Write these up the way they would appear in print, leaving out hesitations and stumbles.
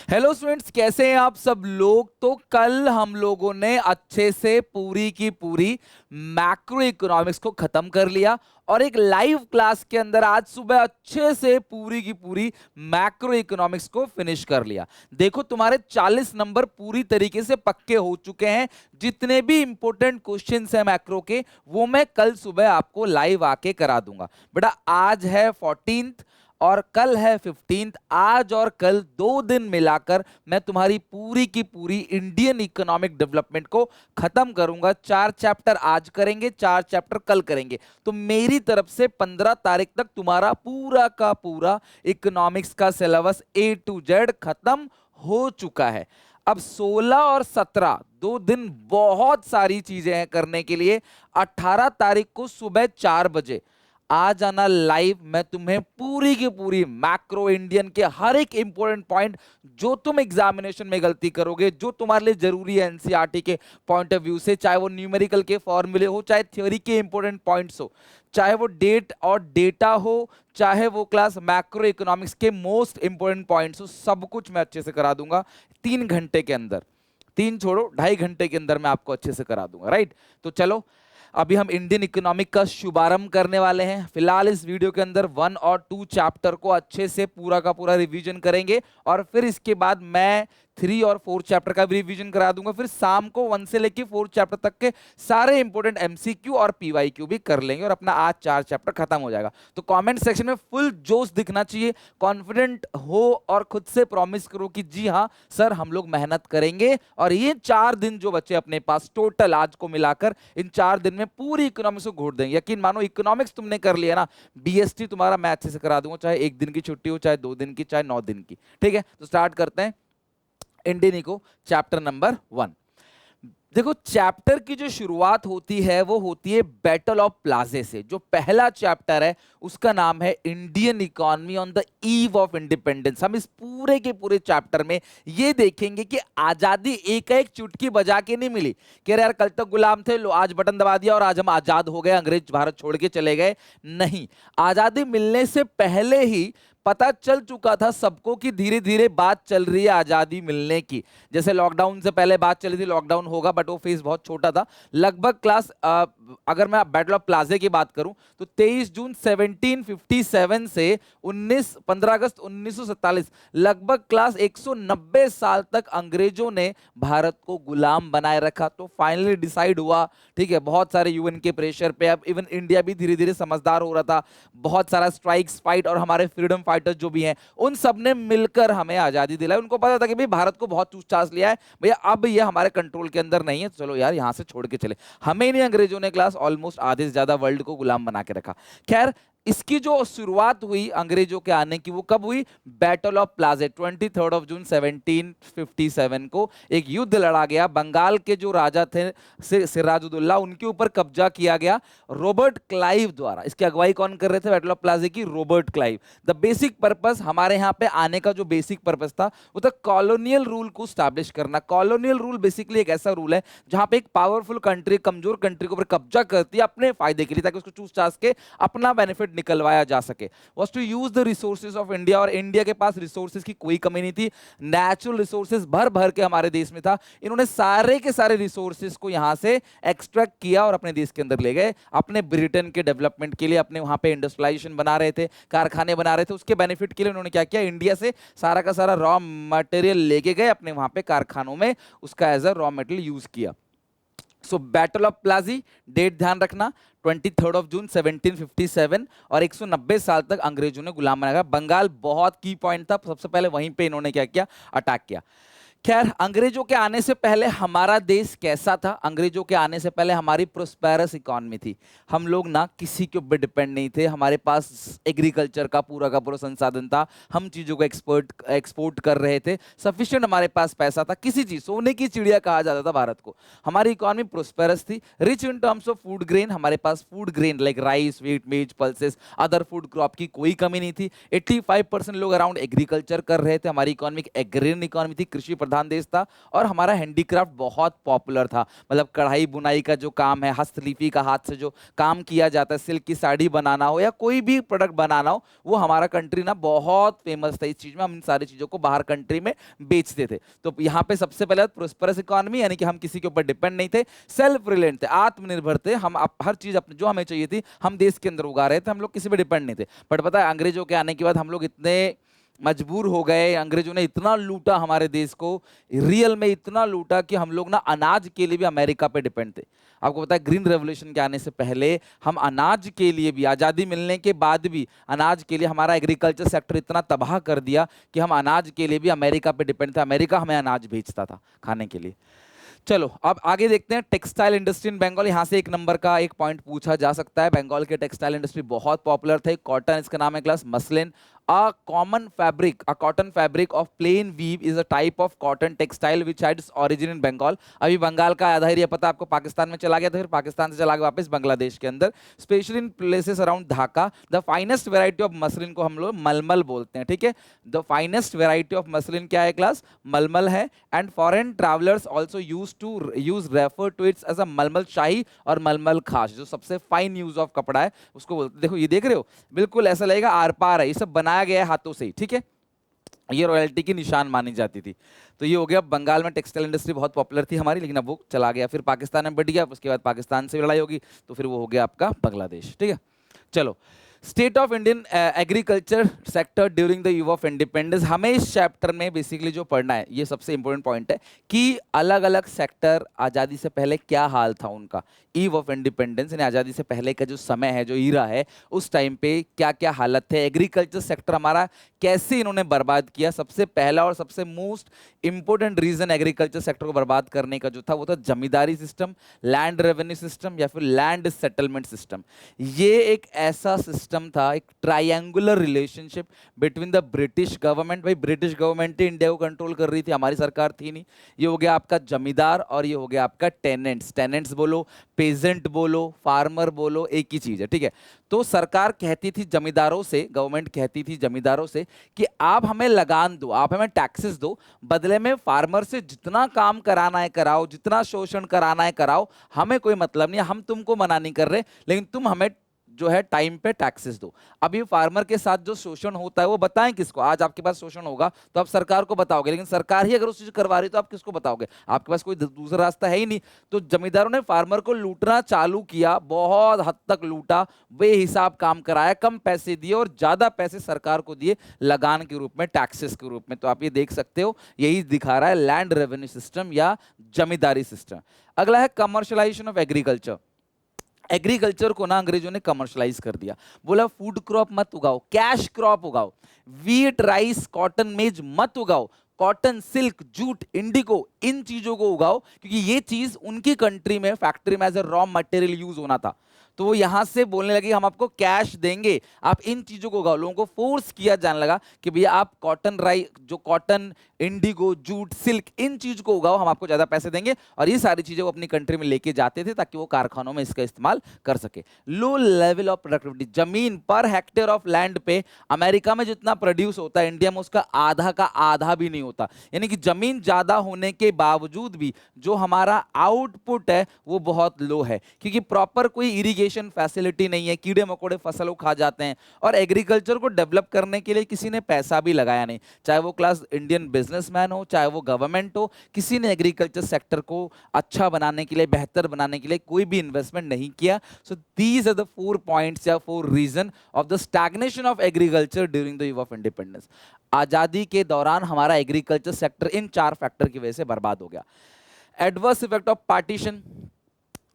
Hello students, कैसे हैं आप सब लोग। तो कल हम लोगों ने अच्छे से पूरी की पूरी मैक्रो इकोनॉमिक्स को खत्म कर लिया और एक लाइव क्लास के अंदर आज सुबह अच्छे से पूरी की पूरी मैक्रो इकोनॉमिक्स को फिनिश कर लिया। देखो, तुम्हारे 40 नंबर पूरी तरीके से पक्के हो चुके हैं। जितने भी इंपॉर्टेंट क्वेश्चंस हैं मैक्रो के, वो मैं कल सुबह आपको लाइव आके करा दूंगा। बेटा, आज है 14th और कल है 15th। आज और कल 2 दिन मिलाकर मैं तुम्हारी पूरी की पूरी इंडियन इकोनॉमिक डेवलपमेंट को खत्म करूंगा। 4 चैप्टर आज करेंगे, 4 चैप्टर कल करेंगे। तो मेरी तरफ से 15 तारीख तक तुम्हारा पूरा का पूरा इकोनॉमिक्स का सिलेबस A to Z खत्म हो चुका है। अब 16 और 17 2 दिन बहुत सारी चीजें हैं करने के लिए। 18 तारीख को सुबह 4 बजे आ जाना लाइव। मैं तुम्हें पूरी की पूरी मैक्रो इंडियन के हर एक इंपॉर्टेंट पॉइंट, जो तुम एग्जामिनेशन में गलती करोगे, जो तुम्हारे लिए जरूरी है एनसीईआरटी के पॉइंट ऑफ व्यू से, चाहे वो न्यूमेरिकल के फॉर्मूले हो, चाहे थ्योरी के इंपॉर्टेंट पॉइंट्स हो, चाहे वो डेट और डेटा हो, चाहे वो क्लास मैक्रो इकोनॉमिक्स के मोस्ट इंपॉर्टेंट पॉइंट्स हो, सब कुछ मैं अच्छे से करा दूंगा 3 घंटे के अंदर। 3 छोड़ो, 2.5 घंटे के अंदर मैं आपको अच्छे से करा दूंगा। राइट, तो चलो अभी हम इंडियन इकोनॉमिक का शुभारंभ करने वाले हैं। फिलहाल इस वीडियो के अंदर 1 और 2 चैप्टर को अच्छे से पूरा का पूरा रिवीजन करेंगे और फिर इसके बाद मैं 3 और 4 चैप्टर का भी रिवीजन करा दूंगा। फिर शाम को 1 से लेके 4 चैप्टर तक के सारे इंपॉर्टेंट एमसीक्यू और पीवाईक्यू भी कर लेंगे और अपना आज 4 चैप्टर खत्म हो जाएगा। तो कमेंट सेक्शन में फुल जोश दिखना चाहिए, कॉन्फिडेंट हो और खुद से प्रॉमिस करो कि जी हाँ सर, हम लोग मेहनत करेंगे और ये 4 दिन जो बच्चे अपने पास टोटल आज को मिलाकर इन 4 दिन में पूरी इकोनॉमिक्स को घोट देंगे। यकीन मानो, इकोनॉमिक्स तुमने कर लिया ना, बीएसटी तुम्हारा मैं अच्छे से करा दूंगा, चाहे 1 दिन की छुट्टी हो, चाहे 2 दिन की, चाहे 9 दिन की। ठीक है, तो स्टार्ट करते हैं इंडियन इको चैप्टर नंबर 1। देखो, चैप्टर की जो शुरुआत होती है वो होती है बैटल ऑफ प्लाजे से। जो पहला चैप्टर है उसका नाम है Indian economy on the eve of independence. हम इस पूरे के पूरे चैप्टर में ये देखेंगे कि आजादी एक एक चुटकी बजा के नहीं मिली कि यार कल तक गुलाम थे, लो आज बटन दबा दिया और आज हम आजाद हो गए, अंग्रेज भारत छोड़ के चले गए। नहीं, आजादी मिलने से पहले ही पता चल चुका था सबको कि धीरे धीरे बात चल रही है आजादी मिलने की। जैसे लॉकडाउन से पहले बात चली थी लॉकडाउन होगा, बट वो फेज बहुत छोटा था। लगभग क्लास अगर मैं बैटल ऑफ प्लाजे की बात करूं तो 23 जून 1757 से 15 अगस्त 1947, लगभग क्लास 190 साल तक अंग्रेजों ने भारत को गुलाम बनाए रखा। तो फाइनली डिसाइड हुआ, ठीक है, बहुत सारे यूएन के प्रेशर पे, अब इवन इंडिया भी धीरे धीरे समझदार हो रहा था, बहुत सारा स्ट्राइक्स फाइट और हमारे फ्रीडम फाइटर्स जो भी हैं उन सब ने मिलकर हमें आजादी दिलाई। उनको पता था कि भाई भारत को बहुत चूस चास लिया है भैया, अब ये हमारे कंट्रोल के अंदर नहीं है, चलो यार यहां से छोड़ के चले। हमें नहीं, अंग्रेजों ने क्लास ऑलमोस्ट आधे से ज्यादा वर्ल्ड को गुलाम बना के रखा। खैर, इसकी जो शुरुआत हुई अंग्रेजों के आने की वो कब हुई? बैटल ऑफ प्लाजे 23 जून 1757 को एक युद्ध लड़ा गया। बंगाल के जो राजा थे सिराजुद्दौला, उनके ऊपर कब्जा किया गया रॉबर्ट क्लाइव द्वारा। इसकी अगुवाई कौन कर रहे थे बैटल ऑफ प्लाजे की? Robert Clive. The basic purpose, हमारे यहाँ पे आने का जो बेसिक पर्पस था वो था कॉलोनियल रूल को स्टैब्लिश करना। कॉलोनियल रूल बेसिकली एक ऐसा रूल है जहां पे एक पावरफुल कंट्री कमजोर कंट्री के ऊपर कब्जा करती है अपने फायदे के लिए, ताकि उसको चूस चास के अपना बेनिफिट निकलवाया जा सके। Was to use the resources of India, और इंडिया के पास रिसोर्सेज की कोई कमी नहीं थी। नेचुरल रिसोर्सेज भर भर के हमारे देश में था। इन्होंने सारे के सारे रिसोर्सेज को यहां से एक्सट्रैक्ट किया और अपने देश के अंदर ले गए, अपने ब्रिटेन के डेवलपमेंट के लिए। अपने वहां पे इंडस्ट्रियलाइजेशन बना रहे थे, कारखाने बना रहे थे, उसके बेनिफिट के लिए उन्होंने क्या किया? इंडिया से सारा का सारा रॉ मटेरियल लेके गए अपने वहां पे कारखानों में, उसका as a raw material use किया। So battle of Plassey, date ध्यान रखना, 23 जून 1757, और 190 साल तक अंग्रेजों ने गुलाम बनाया। बंगाल बहुत की पॉइंट था, सबसे पहले वहीं पे इन्होंने क्या किया? अटैक किया। खैर, अंग्रेजों के आने से पहले हमारा देश कैसा था? अंग्रेजों के आने से पहले हमारी प्रोस्पेरस इकोनॉमी थी। हम लोग ना किसी के ऊपर डिपेंड नहीं थे, हमारे पास एग्रीकल्चर का पूरा संसाधन था, हम चीज़ों को एक्सपोर्ट कर रहे थे, सफिशिएंट हमारे पास पैसा था, किसी चीज़, सोने की चिड़िया कहा जाता था भारत को। हमारी इकोनॉमी प्रोस्पेरस थी, rich in terms of food grain. हमारे पास food grain like rice, wheat, maize, pulses, other food crop की कोई कमी नहीं थी। 85% लोग अराउंड एग्रीकल्चर कर रहे थे। हमारी इकोनॉमी एग्रेरियन इकोनॉमी थी, कृषि प्रधान देश था और हमारा हैंडीक्राफ्ट बहुत पॉपुलर था। मतलब कढ़ाई बुनाई का जो काम है, हस्तलिपि का हाथ से जो काम किया जाता है, सिल्क की साड़ी बनाना हो या कोई भी प्रोडक्ट बनाना हो, वो हमारा कंट्री ना बहुत फेमस था इस चीज में। हम इन सारी चीजों को बाहर कंट्री में बेचते थे। तो यहाँ पे सबसे पहले प्रोस्परस इकोनॉमी, यानी कि हम किसी के ऊपर डिपेंड नहीं थे, सेल्फ रिलायंट थे, आत्मनिर्भर थे। हम हर चीज अपने जो हमें चाहिए थी हम देश के अंदर उगा रहे थे, हम लोग किसी पे डिपेंड नहीं थे। बट पता है अंग्रेजों के आने के बाद हम लोग इतने मजबूर हो गए, अंग्रेजों ने इतना लूटा हमारे देश को, रियल में इतना लूटा कि हम लोग ना अनाज के लिए भी अमेरिका पे डिपेंड थे। आपको पता है ग्रीन रेवोल्यूशन के आने से पहले हम अनाज के लिए भी, आज़ादी मिलने के बाद भी अनाज के लिए हमारा एग्रीकल्चर सेक्टर इतना तबाह कर दिया कि हम अनाज के लिए भी अमेरिका पे डिपेंड थे। अमेरिका हमें अनाज भेजता था खाने के लिए। चलो अब आगे देखते हैं टेक्सटाइल इंडस्ट्री इन बंगाल। यहां से एक नंबर का एक पॉइंट पूछा जा सकता है। बंगाल के टेक्सटाइल इंडस्ट्री बहुत पॉपुलर थे। कॉटन, इसका नाम है class muslin. A common fabric, a cotton fabric of plain weave is a type of cotton textile which had its origin in Bengal. अभी बंगाल का आधा एरिया पता आपको पाकिस्तान में चला गया था, फिर पाकिस्तान से चला गया वापस बांग्लादेश के अंदर, specially in places around Dhaka. The finest variety of muslin को हम लोग मलमल बोलते हैं, ठीक है। The finest variety of muslin क्या है क्लास? मलमल है। And foreign travellers also use refer to it's as a malmal shahi और मलमल खास, जो सबसे फाइन यूज ऑफ कपड़ा है उसको बोलते। देखो ये देख रहे हो, बिल्कुल ऐसा लगेगा आर पार है, ये सब बनाया गया है हाथों से ही, ठीक है। ये रॉयल्टी की निशान मानी जाती थी। तो ये हो गया, बंगाल में टेक्सटाइल इंडस्ट्री बहुत पॉपुलर थी हमारी, लेकिन अब वो चला गया, फिर पाकिस्तान में बढ़ गया, उसके बाद पाकिस्तान से लड़ाई होगी तो फिर वो हो गया आपका बांग्लादेश, ठीक है। चलो, state of Indian agriculture sector during the eve of independence. हमें इस चैप्टर में बेसिकली जो पढ़ना है, ये सबसे इंपॉर्टेंट पॉइंट है कि अलग अलग सेक्टर आज़ादी से पहले क्या हाल था उनका, ईव ऑफ इंडिपेंडेंस यानी आज़ादी से पहले का जो समय है, जो ईरा है, उस टाइम पे क्या क्या हालत थे, एग्रीकल्चर सेक्टर हमारा कैसे इन्होंने बर्बाद किया। सबसे पहला और सबसे most important reason agriculture sector को बर्बाद करने का जो था वो था zamindari system, land revenue system या फिर लैंड सेटलमेंट सिस्टम। ये एक ऐसा सिस्टम था, एक triangular relationship between the British government, भाई ब्रिटिश गवर्नमेंट ही इंडिया को कंट्रोल कर रही थी, हमारी सरकार थी नहीं। ये हो गया आपका जमींदार और ये हो गया आपका टेनेंट्स। टेनेंट्स बोलो, पेजेंट बोलो, फार्मर बोलो, एक ही चीज है, ठीक है। तो सरकार कहती थी जमींदारों से, गवर्नमेंट कहती थी जमींदारों से कि आप हमें लगान दो, आप हमें टैक्सेस दो, बदले में फार्मर से जितना काम कराना है कराओ, जितना शोषण कराना है कराओ, हमें कोई मतलब नहीं, हम तुमको मना नहीं कर रहे, लेकिन तुम हमें जो है टाइम पे टैक्सेस दो। अब ये फार्मर के साथ जो शोषण होता है वो बताएं किसको? आज आपके पास शोषण होगा तो आप सरकार को बताओगे, लेकिन सरकार ही अगर उस चीज करवा रही तो आप किसको बताओगे? आपके पास कोई दूसरा रास्ता है ही नहीं। तो जमींदारों ने फार्मर को लूटना चालू किया, बहुत हद तक लूटा, बेहिसाब काम कराया, कम पैसे दिए और ज्यादा पैसे सरकार को दिए लगान के रूप में, टैक्सेस के रूप में। तो आप ये देख सकते हो, यही दिखा रहा है लैंड रेवेन्यू सिस्टम या जमींदारी सिस्टम। अगला है कमर्शलाइजेशन ऑफ एग्रीकल्चर। एग्रीकल्चर को ना अंग्रेजों ने कमर्शलाइज कर दिया, बोला फूड क्रॉप मत उगाओ, कैश क्रॉप उगाओ, वीट राइस कॉटन मेज मत उगाओ, कॉटन सिल्क जूट इंडिगो इन चीजों को उगाओ, क्योंकि ये चीज उनकी कंट्री में फैक्ट्री में as a raw material use होना था। तो वो यहां से बोलने लगे हम आपको कैश देंगे, आप इन चीजों को उगाओ। लोगों को फोर्स किया जाने लगा कि भैया आप कॉटन राइस, जो कॉटन, इंडिगो, जूट, सिल्क, इन चीज को उगाओ, हम आपको ज्यादा पैसे देंगे। और ये सारी चीजें वो अपनी कंट्री में लेके जाते थे ताकि वो कारखानों में इसका इस्तेमाल कर सके। लो लेवल ऑफ प्रोडक्टिविटी, जमीन पर हेक्टेयर ऑफ लैंड पे अमेरिका में जितना प्रोड्यूस होता है, इंडिया में उसका आधा का आधा भी नहीं होता। यानी कि जमीन ज्यादा होने के बावजूद भी जो हमारा आउटपुट है वो बहुत लो है, क्योंकि प्रॉपर कोई इरिगेशन फैसिलिटी नहीं है, कीड़े मकोड़े फसल को खा जाते हैं। और एग्रीकल्चर को डेवलप करने के लिए किसी ने पैसा भी लगाया नहीं, चाहे वो क्लास इंडियन बिजनेसमैन हो, चाहे वो गवर्नमेंट हो, किसी ने एग्रीकल्चर सेक्टर को अच्छा बनाने के लिए, बेहतर बनाने के लिए कोई भी इन्वेस्टमेंट नहीं किया। So these are the 4 points या 4 reason of the stagnation of agriculture during the eve of independence. आजादी के दौरान हमारा एग्रीकल्चर सेक्टर इन 4 फैक्टर की वजह से बर्बाद हो गया। एडवर्स इफेक्ट ऑफ पार्टीशन,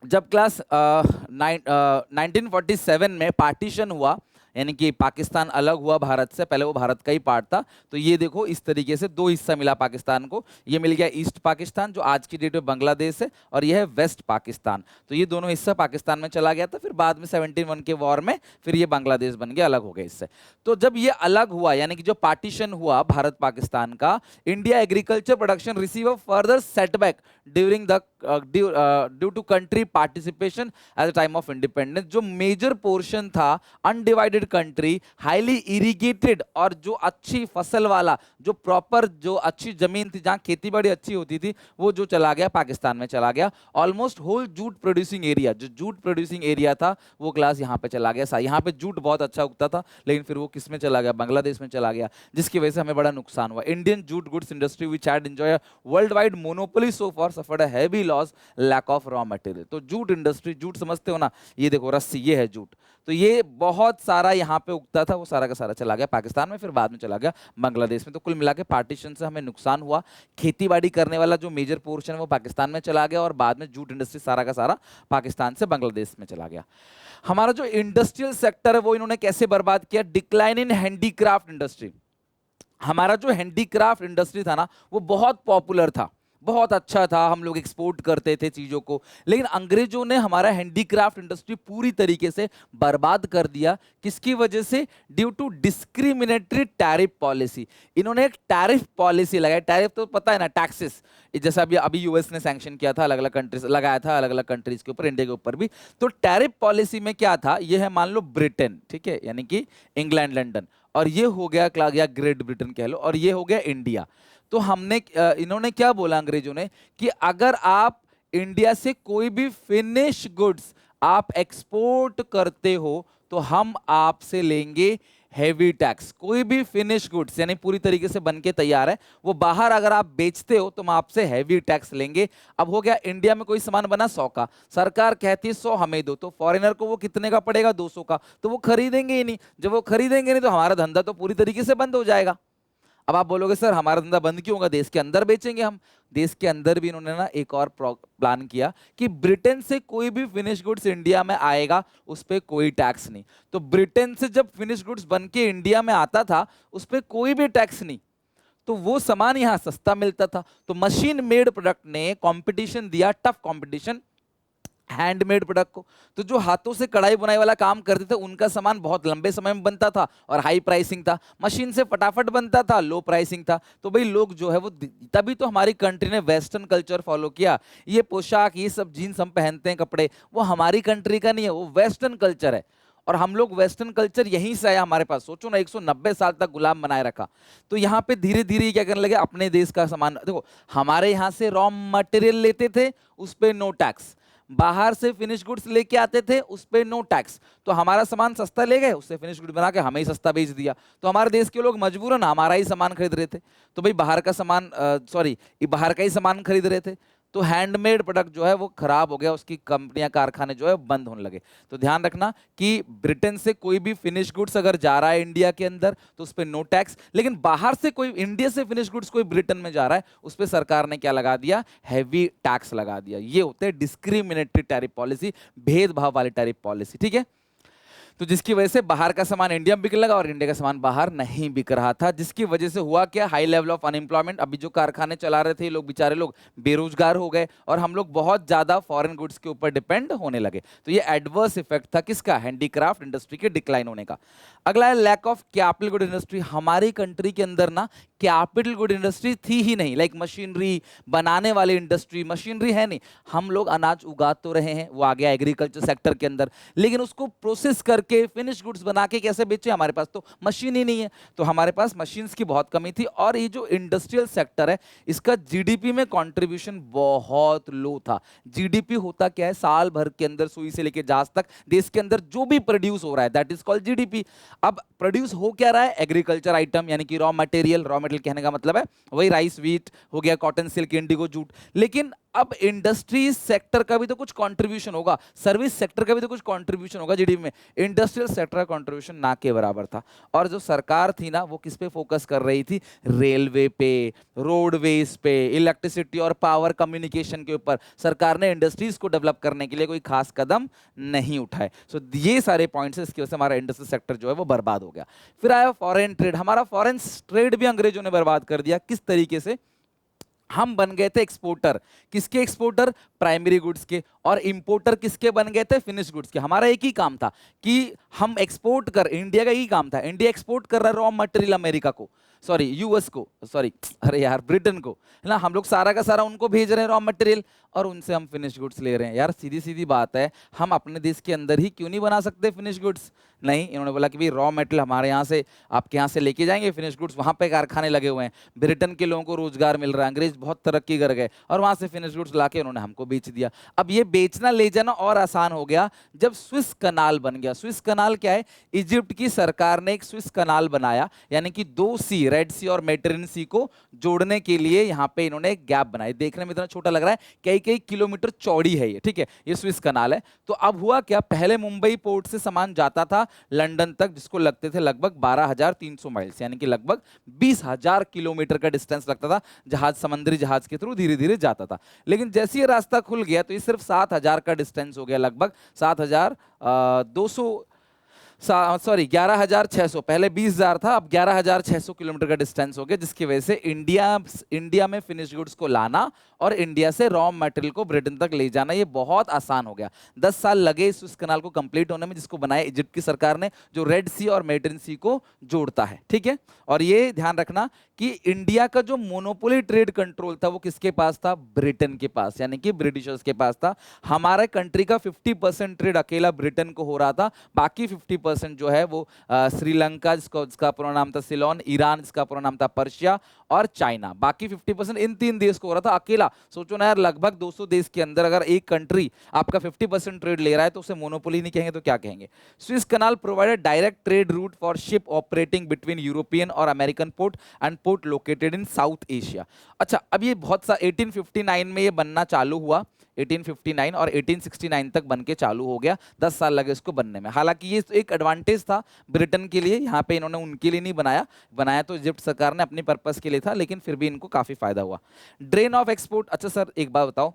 जब क्लास 1947 में पार्टीशन हुआ, यानी कि पाकिस्तान अलग हुआ भारत से, पहले वो भारत का ही पार्ट था। तो ये देखो इस तरीके से 2 हिस्सा मिला पाकिस्तान को, ये मिल गया ईस्ट पाकिस्तान जो आज की डेट में बांग्लादेश है, और ये है वेस्ट पाकिस्तान। तो ये दोनों हिस्सा पाकिस्तान में चला गया था, फिर बाद में 71 के वॉर में फिर ये बांग्लादेश बन गया, अलग हो गया इससे। तो जब ये अलग हुआ, यानी कि जो पार्टीशन हुआ भारत पाकिस्तान का, India agriculture production receive a further setback during the due to country participation at the time of independence. जो मेजर पोर्शन था undivided populated country, highly irrigated और जो अच्छी फसल वाला, जो प्रॉपर जो अच्छी जमीन थी जहां खेती बाड़ी अच्छी होती थी, वो जो चला गया पाकिस्तान में चला गया। Almost whole jute producing area, जो जूट प्रोड्यूसिंग एरिया था वो क्लास यहाँ पे चला गया। यहाँ पे जूट बहुत अच्छा उगता था, लेकिन फिर वो किस में चला गया, बांग्लादेश में चला गया, जिसकी वजह से हमें बड़ा नुकसान हुआ। Indian jute goods industry which had enjoy world wide monopoly so for suffered a heavy loss, lack of raw material. तो जूट इंडस्ट्री, जूट समझते हो ना, ये देखो रस्सी, ये है जूट, तो ये बहुत सारा यहाँ पे उगता था, वो सारा का सारा चला गया पाकिस्तान में, फिर बाद में चला गया बांग्लादेश में। तो कुल मिला के पार्टीशन से हमें नुकसान हुआ। खेती बाड़ी करने वाला जो मेजर पोर्शन है वो पाकिस्तान में चला गया, और बाद में जूट इंडस्ट्री सारा का सारा पाकिस्तान से बांग्लादेश में चला गया। हमारा जो इंडस्ट्रियल सेक्टर है वो इन्होंने कैसे बर्बाद किया? Decline in handicraft industry. हमारा जो हैंडीक्राफ्ट इंडस्ट्री था ना, वो बहुत पॉपुलर था, बहुत अच्छा था, हम लोग एक्सपोर्ट करते थे चीज़ों को, लेकिन अंग्रेजों ने हमारा हैंडीक्राफ्ट इंडस्ट्री पूरी तरीके से बर्बाद कर दिया। किसकी वजह से? Due to discriminatory tariff policy. इन्होंने एक टैरिफ पॉलिसी लगाई। टैरिफ तो पता है ना, टैक्सेस, जैसा अभी यूएस ने सैंक्शन किया था, अलग अलग कंट्रीज लगाया था, अलग अलग कंट्रीज के ऊपर, इंडिया के ऊपर भी। तो टैरिफ पॉलिसी में क्या था? ये है मान लो ब्रिटेन, ठीक है, यानी कि इंग्लैंड, लंदन, और ये हो गया ग्रेट ब्रिटेन कह लो, और ये हो गया इंडिया। तो हमने इन्होंने क्या बोला अंग्रेजों ने कि अगर आप इंडिया से कोई भी फिनिश गुड्स आप एक्सपोर्ट करते हो तो हम आपसे लेंगे हैवी टैक्स। कोई भी फिनिश गुड्स यानी पूरी तरीके से बनके तैयार है, वो बाहर अगर आप बेचते हो तो हम आपसे हैवी टैक्स लेंगे। अब हो गया, इंडिया में कोई सामान बना 100 का, सरकार कहती है 100 हमें दो, तो फॉरेनर को वो कितने का पड़ेगा? 200 का, तो वो खरीदेंगे ही नहीं। जब वो खरीदेंगे नहीं तो हमारा धंधा तो पूरी तरीके से बंद हो जाएगा। अब आप बोलोगे सर हमारा धंधा बंद क्यों होगा, देश के अंदर बेचेंगे हम। देश के अंदर भी इन्होंने ना एक और प्लान किया कि ब्रिटेन से कोई भी फिनिश गुड्स इंडिया में आएगा उस पर कोई टैक्स नहीं। तो ब्रिटेन से जब फिनिश गुड्स बन के इंडिया में आता था उस पर कोई भी टैक्स नहीं, तो वो सामान यहाँ सस्ता मिलता था। तो मशीन मेड प्रोडक्ट ने कंपटीशन दिया, टफ कंपटीशन हैंडमेड प्रोडक्ट को। तो जो हाथों से कढ़ाई बुनाई वाला काम करते थे उनका सामान बहुत लंबे समय में बनता था और हाई प्राइसिंग था, मशीन से फटाफट बनता था, लो प्राइसिंग था। तो भाई लोग जो है वो, तभी तो हमारी कंट्री ने वेस्टर्न कल्चर फॉलो किया। ये पोशाक, ये सब जीन्स हम पहनते हैं, कपड़े, वो हमारी कंट्री का नहीं है, वो वेस्टर्न कल्चर है। और हम लोग वेस्टर्न कल्चर यहीं से आया हमारे पास। सोचो ना, 190 साल तक गुलाम बनाए रखा। तो यहाँ पे धीरे धीरे क्या करने लगे, अपने देश का सामान। देखो हमारे यहाँ से रॉ मटेरियल लेते थे, उस पर नो टैक्स, बाहर से फिनिश गुड्स लेके आते थे, उस पे नो टैक्स। तो हमारा सामान सस्ता ले गए, उससे फिनिश गुड्स बना के हमें ही सस्ता बेच दिया। तो हमारे देश के लोग मजबूरन हमारा ही सामान खरीद रहे थे। तो भाई बाहर का सामान, बाहर का ही सामान खरीद रहे थे, तो हैंडमेड प्रोडक्ट जो है वो खराब हो गया, उसकी कंपनियां, कारखाने जो है बंद होने लगे। तो ध्यान रखना कि ब्रिटेन से कोई भी फिनिश गुड्स अगर जा रहा है इंडिया के अंदर तो उस पर नो टैक्स, लेकिन बाहर से कोई, इंडिया से फिनिश गुड्स कोई ब्रिटेन में जा रहा है उस पर सरकार ने क्या लगा दिया? हैवी टैक्स लगा दिया। ये होते हैं डिस्क्रिमिनेटरी टैरिफ पॉलिसी, भेदभाव वाली टैरिफ पॉलिसी, ठीक है। तो जिसकी वजह से बाहर का सामान इंडिया में बिकने लगा और इंडिया का सामान बाहर नहीं बिक रहा था, जिसकी वजह से हुआ क्या? High level of unemployment. अभी जो कारखाने चला रहे थे लोग, बेचारे लोग बेरोजगार हो गए और हम लोग बहुत ज्यादा फॉरेन गुड्स के ऊपर डिपेंड होने लगे। तो ये एडवर्स इफेक्ट था किसका? हैंडीक्राफ्ट इंडस्ट्री के डिक्लाइन होने का। अगला है lack of capital good industry. हमारी कंट्री के अंदर ना कैपिटल गुड इंडस्ट्री थी ही नहीं, लाइक मशीनरी बनाने वाली इंडस्ट्री, मशीनरी है नहीं। हम लोग अनाज उगा तो रहे हैं, वो आ गया एग्रीकल्चर सेक्टर के अंदर, लेकिन उसको प्रोसेस करके फिनिश गुड्स बना के कैसे बेचे? हमारे पास तो मशीन ही नहीं है। तो हमारे पास मशीन्स की बहुत कमी थी। और ये जो इंडस्ट्रियल सेक्टर है इसका जीडीपी में कंट्रीब्यूशन बहुत लो था। जीडीपी होता क्या है? साल भर के अंदर सुई से लेके जहाज तक देश के अंदर जो भी प्रोड्यूस हो रहा है, दैट इज कॉल्ड जीडीपी। अब प्रोड्यूस हो क्या रहा है? एग्रीकल्चर आइटम, यानी कि रॉ मटेरियल। रॉ मटेरियल कहने का मतलब है वही राइस, व्हीट हो गया, कॉटन, सिल्क, इंडिगो, जूट। लेकिन अब इंडस्ट्री सेक्टर का भी तो कुछ कंट्रीब्यूशन होगा, सर्विस सेक्टर का भी तो कुछ कंट्रीब्यूशन होगा जीडीपी में। इंडस्ट्रियल सेक्टर का कंट्रीब्यूशन ना के बराबर था। और जो सरकार थी ना वो किस पे फोकस कर रही थी? रेलवे पे, रोडवेज पे, इलेक्ट्रिसिटी और पावर कम्युनिकेशन के ऊपर। सरकार ने इंडस्ट्रीज को डेवलप करने के लिए कोई खास कदम नहीं उठाए। सो ये सारे पॉइंट्स है, इसकी वजह से हमारा इंडस्ट्रियल सेक्टर जो है वो बर्बाद हो गया। फिर आया फॉरेन ट्रेड। हमारा फॉरेन ट्रेड भी अंग्रेजों ने बर्बाद कर दिया। किस तरीके से? हम बन गए थे एक्सपोर्टर। किसके एक्सपोर्टर? प्राइमरी गुड्स के। और इंपोर्टर किसके बन गए थे? फिनिश गुड्स के। हमारा एक ही काम था कि हम एक्सपोर्ट कर, इंडिया का ही काम था, इंडिया एक्सपोर्ट कर रहा है रॉ मटेरियल अमेरिका को, सॉरी यूएस को, सॉरी अरे यार ब्रिटेन को, है ना। हम लोग सारा का सारा उनको भेज रहे हैं रॉ मटेरियल और उनसे हम फिनिश गुड्स ले रहे हैं। यार सीधी सीधी बात है, हम अपने देश के अंदर ही क्यों नहीं बना सकते फिनिश गुड्स? नहीं, इन्होंने बोला कि भाई रॉ मेटेरियल हमारे यहाँ से, आपके यहाँ से लेके जाएंगे, फिनिश गुड्स वहाँ पे कारखाने लगे हुए हैं, ब्रिटेन के लोगों को रोजगार मिल रहा है, अंग्रेज बहुत तरक्की कर गए और वहाँ से फिनिश गुड्स लाके उन्होंने हमको बेच दिया। अब ये बेचना ले जाना और आसान हो गया जब स्विस कनाल बन गया। स्विस कनाल क्या है? इजिप्ट की सरकार ने एक स्विस कनाल बनाया, यानी कि दो सी, रेड सी और मेडिटेरेनियन सी को जोड़ने के लिए यहाँ पे इन्होंने एक गैप बनाया। देखने में इतना छोटा लग रहा है, कई कई किलोमीटर चौड़ी है ये, ठीक है, ये स्विस कनाल है। तो अब हुआ क्या, पहले मुंबई पोर्ट से सामान जाता था लंदन तक, जिसको लगते थे लगभग 12,300 माइल्स, यानी कि लगभग 20,000 किलोमीटर का डिस्टेंस लगता था जहाज, समुद्री जहाज के थ्रू धीरे धीरे जाता था। लेकिन जैसे ये रास्ता खुल गया तो ये सिर्फ 7,000 का डिस्टेंस हो गया, लगभग 7,200, सॉरी 11,600, पहले 20,000 था, अब 11,600 किलोमीटर का डिस्टेंस हो गया, जिसकी वजह से इंडिया में फिनिश गुड्स को लाना और इंडिया से रॉ मटेरियल को ब्रिटेन तक ले जाना ये बहुत आसान हो गया। 10 साल लगे इस स्विस कनाल को कंप्लीट होने में, जिसको बनाया इजिप्ट की सरकार ने, जो रेड सी और मेडिटेरेनियन सी को जोड़ता है, ठीक है। और ये ध्यान रखना कि इंडिया का जो मोनोपोली ट्रेड कंट्रोल था वो किसके पास था? ब्रिटेन के पास, यानी कि ब्रिटिशर्स के पास था। हमारे कंट्री का 50% ट्रेड अकेला ब्रिटेन को हो रहा था, बाकी 50% जो है वो श्रीलंका, जिसका पूरा नाम था सिलोन, ईरान जिसका पूरा नाम था पर्शिया, और चाइना, बाकी 50% इन 3 देश को हो रहा था अकेला। सोचो ना यार, लगभग 200 देश के अंदर अगर एक कंट्री आपका 50% ट्रेड ले रहा है तो उसे मोनोपोली नहीं कहेंगे तो क्या कहेंगे? Swiss Canal provided direct trade route for ship operating between European और American port and port located in South Asia. अच्छा, अब ये बहुत सा 1859 में ये बनना चालू हुआ, 1859 और 1869 तक बन के चालू हो गया, 10 साल लगे इसको बनने में। हालांकि ये एक एडवांटेज था ब्रिटेन के लिए, यहाँ पे इन्होंने उनके लिए नहीं बनाया, बनाया तो इजिप्ट सरकार ने अपने पर्पस के लिए था, लेकिन फिर भी इनको काफी फायदा हुआ। ड्रेन ऑफ एक्सपोर्ट, अच्छा सर एक बात बताओ,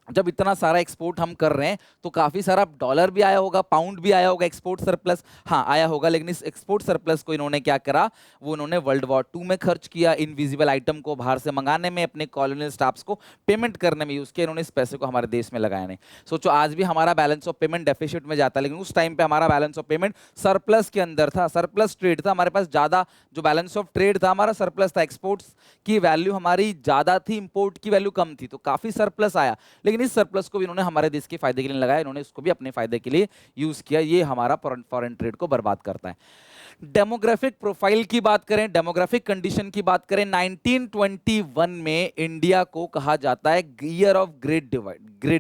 जब इतना सारा एक्सपोर्ट हम कर रहे हैं तो काफी सारा डॉलर भी आया होगा, पाउंड भी आया होगा, एक्सपोर्ट सरप्लस, हाँ आया होगा, लेकिन इस एक्सपोर्ट सरप्लस को इन्होंने क्या करा, वो इन्होंने वर्ल्ड वॉर 2 में खर्च किया, इनविजिबल आइटम को बाहर से मंगाने में, अपने कॉलोनियल स्टाफ्स को पेमेंट करने में यूज किया, इन्होंने इस पैसे को हमारे देश में लगाया नहीं। सोचो आज भी हमारा बैलेंस ऑफ पेमेंट डेफिसिट में जाता है, लेकिन उस टाइम पे हमारा बैलेंस ऑफ पेमेंट सरप्लस के अंदर था, सरप्लस ट्रेड था, हमारे पास ज्यादा जो बैलेंस ऑफ ट्रेड था हमारा सरप्लस था, एक्सपोर्ट्स की वैल्यू हमारी ज्यादा थी, इंपोर्ट की वैल्यू कम थी, तो काफी सरप्लस आया, लेकिन इस सरप्लस को भी इन्होंने हमारे देश के फायदे के लिए लगाया, इन्होंने इसको भी अपने फायदे के लिए यूज किया, ये हमारा फॉरेन ट्रेड को बर्बाद करता है। डेमोग्राफिक प्रोफाइल की बात करें, डेमोग्राफिक कंडीशन की बात करें, 1921 में इंडिया को कहा जाता है ईयर ऑफ ग्रेट